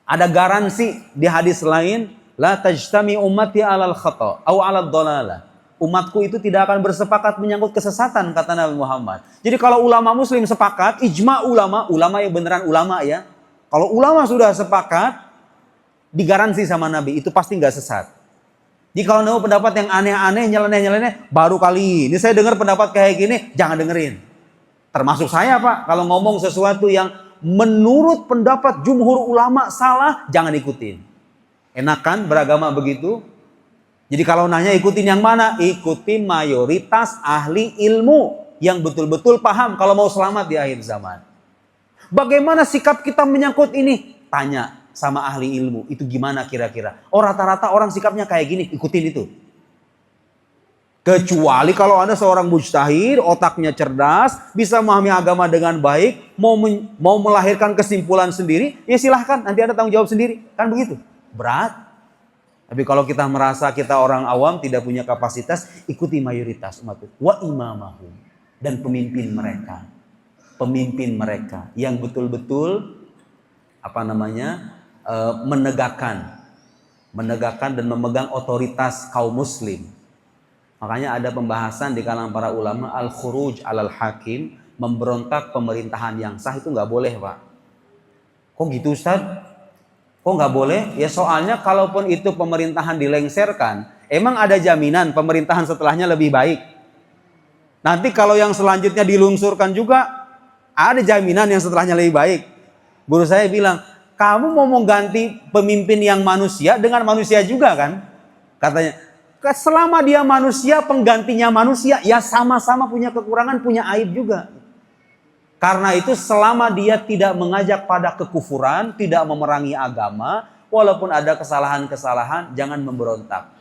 ada garansi di hadis lain. La tajtami ummati alal khata' au alal dalalah. Umatku itu tidak akan bersepakat menyangkut kesesatan, kata Nabi Muhammad. Jadi kalau ulama muslim sepakat, ijma ulama yang beneran ulama ya. Kalau ulama sudah sepakat, digaransi sama Nabi, itu pasti nggak sesat. Jadi kalau nemu pendapat yang aneh-aneh, nyeleneh-nyeleneh, baru kali ini saya dengar pendapat kayak gini, jangan dengerin. Termasuk saya Pak, kalau ngomong sesuatu yang menurut pendapat jumhur ulama salah, jangan ikutin. Enak kan beragama begitu? Jadi kalau nanya ikutin yang mana? Ikuti mayoritas ahli ilmu yang betul-betul paham kalau mau selamat di akhir zaman. Bagaimana sikap kita menyangkut ini? Tanya sama ahli ilmu, itu gimana kira-kira? Oh rata-rata orang sikapnya kayak gini, ikutin itu. Kecuali kalau Anda seorang mujtahid, otaknya cerdas, bisa memahami agama dengan baik, mau melahirkan kesimpulan sendiri, ya silahkan, nanti Anda tanggung jawab sendiri. Kan begitu? Berat. Tapi kalau kita merasa kita orang awam tidak punya kapasitas, ikuti mayoritas umat itu. Wa imamahum, dan pemimpin mereka. Pemimpin mereka yang betul-betul menegakkan dan memegang otoritas kaum muslim. Makanya ada pembahasan di kalangan para ulama al-khuruj alal hakim, memberontak pemerintahan yang sah itu nggak boleh Pak. Kok gitu Ustaz? Kok nggak boleh? Ya soalnya kalaupun itu pemerintahan dilengserkan, emang ada jaminan pemerintahan setelahnya lebih baik? Nanti kalau yang selanjutnya dilungsurkan juga, ada jaminan yang setelahnya lebih baik. Guru saya bilang, kamu mau mengganti pemimpin yang manusia dengan manusia juga kan? Katanya, selama dia manusia, penggantinya manusia, ya sama-sama punya kekurangan, punya aib juga. Karena itu selama dia tidak mengajak pada kekufuran, tidak memerangi agama, walaupun ada kesalahan-kesalahan, jangan memberontak.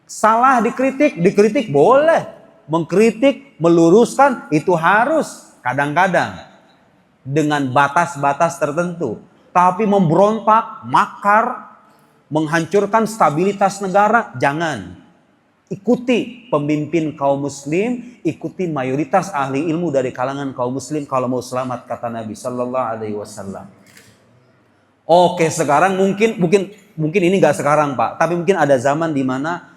Salah dikritik boleh. Mengkritik, meluruskan, itu harus kadang-kadang. Dengan batas-batas tertentu. Tapi memberontak, makar, menghancurkan stabilitas negara, jangan. Ikuti pemimpin kaum muslim, ikuti mayoritas ahli ilmu dari kalangan kaum muslim kalau mau selamat, kata Nabi sallallahu alaihi wasallam. Oke, sekarang mungkin ini enggak sekarang, Pak, tapi mungkin ada zaman di mana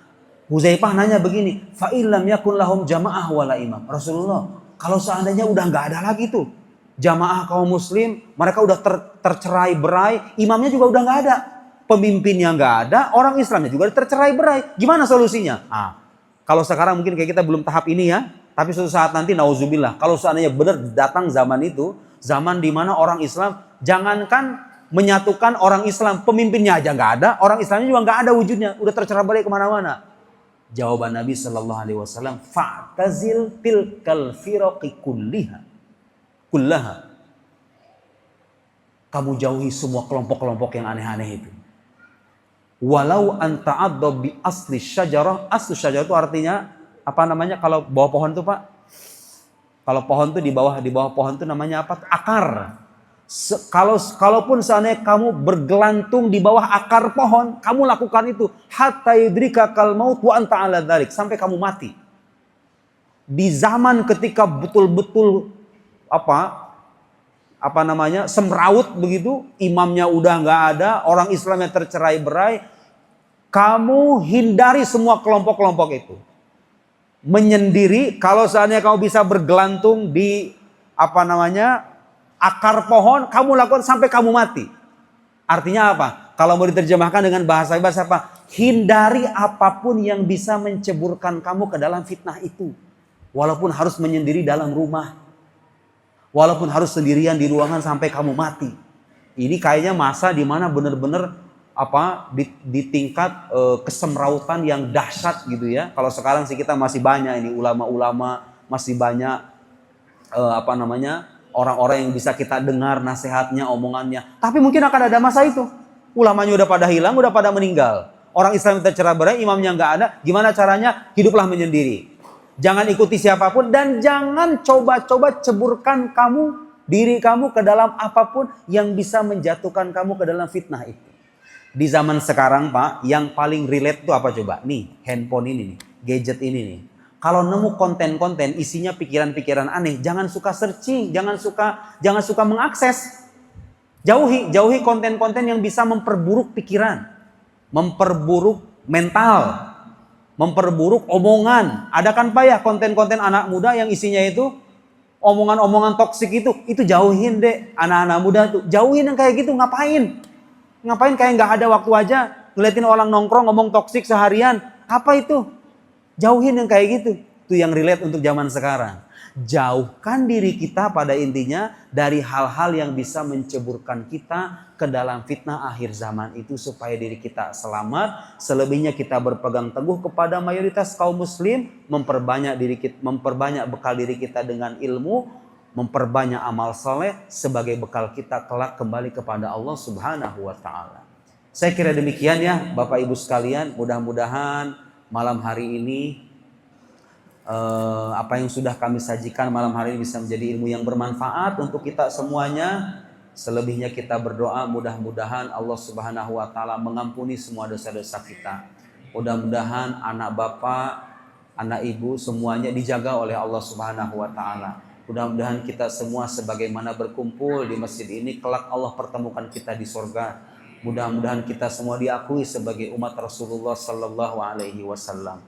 Huzaifah nanya begini, fa illam yakun lahum jamaah wala imam. Rasulullah, kalau seandainya udah enggak ada lagi tuh jamaah kaum muslim, mereka udah tercerai-berai, imamnya juga udah enggak ada. Pemimpinnya nggak ada, orang Islamnya juga tercerai-berai. Gimana solusinya? Kalau sekarang mungkin kayak kita belum tahap ini ya, tapi suatu saat nanti nauzubillah, kalau seandainya benar datang zaman itu, zaman di mana orang Islam jangankan menyatukan orang Islam, pemimpinnya aja nggak ada, orang Islamnya juga nggak ada wujudnya, udah tercerai-berai kemana-mana. Jawaban Nabi Shallallahu Alaihi Wasallam, fa'tazil tilkal firaqi kullaha. Kamu jauhi semua kelompok-kelompok yang aneh-aneh itu. Walau anta'adda bi asli syajarah. Asli syajarah itu artinya apa namanya kalau bawah pohon itu, Pak? Kalau pohon itu di bawah pohon itu namanya apa? Akar. Kalaupun seandainya kamu bergelantung di bawah akar pohon, kamu lakukan itu hatta yudrikakal maut wa anta ala dzalik, sampai kamu mati. Di zaman ketika betul-betul apa namanya semrawut begitu, imamnya udah nggak ada, orang Islamnya tercerai-berai, kamu hindari semua kelompok-kelompok itu. Menyendiri, kalau seandainya kamu bisa bergelantung di apa namanya akar pohon, kamu lakukan sampai kamu mati. Artinya apa? Kalau mau diterjemahkan dengan bahasa apa? Hindari apapun yang bisa menceburkan kamu ke dalam fitnah itu. Walaupun harus menyendiri dalam rumah. Walaupun harus sendirian di ruangan sampai kamu mati. Ini kayaknya masa dimana benar-benar di tingkat kesemrautan yang dahsyat gitu ya. Kalau sekarang sih kita masih banyak ini ulama-ulama, masih banyak orang-orang yang bisa kita dengar nasihatnya, omongannya. Tapi mungkin akan ada masa itu. Ulamanya udah pada hilang, udah pada meninggal. Orang Islam tercerai-berai, imamnya nggak ada. Gimana caranya? Hiduplah menyendiri. Jangan ikuti siapapun dan jangan coba-coba ceburkan diri kamu ke dalam apapun yang bisa menjatuhkan kamu ke dalam fitnah itu. Di zaman sekarang, Pak, yang paling relate itu apa coba? Nih, handphone ini nih, gadget ini nih. Kalau nemu konten-konten isinya pikiran-pikiran aneh, jangan suka searching, jangan suka mengakses. Jauhi konten-konten yang bisa memperburuk pikiran, memperburuk mental, memperburuk omongan. Ada kan Pak ya konten-konten anak muda yang isinya itu omongan-omongan toksik itu jauhin deh anak-anak muda tuh. Jauhin yang kayak gitu, ngapain kayak nggak ada waktu aja ngeliatin orang nongkrong ngomong toksik seharian. Apa itu? Jauhin yang kayak gitu. Itu yang relate untuk zaman sekarang. Jauhkan diri kita pada intinya dari hal-hal yang bisa menceburkan kita ke dalam fitnah akhir zaman itu supaya diri kita selamat. Selebihnya kita berpegang teguh kepada mayoritas kaum muslim, memperbanyak bekal diri kita dengan ilmu, memperbanyak amal soleh sebagai bekal kita kelak kembali kepada Allah Subhanahu wa taala. Saya kira demikian ya Bapak Ibu sekalian, mudah-mudahan malam hari ini apa yang sudah kami sajikan malam hari ini bisa menjadi ilmu yang bermanfaat untuk kita semuanya. Selebihnya kita berdoa mudah-mudahan Allah Subhanahu wa taala mengampuni semua dosa-dosa kita. Mudah-mudahan anak bapak, anak ibu semuanya dijaga oleh Allah Subhanahu wa taala. Mudah-mudahan kita semua sebagaimana berkumpul di masjid ini kelak Allah pertemukan kita di surga. Mudah-mudahan kita semua diakui sebagai umat Rasulullah sallallahu alaihi wasallam.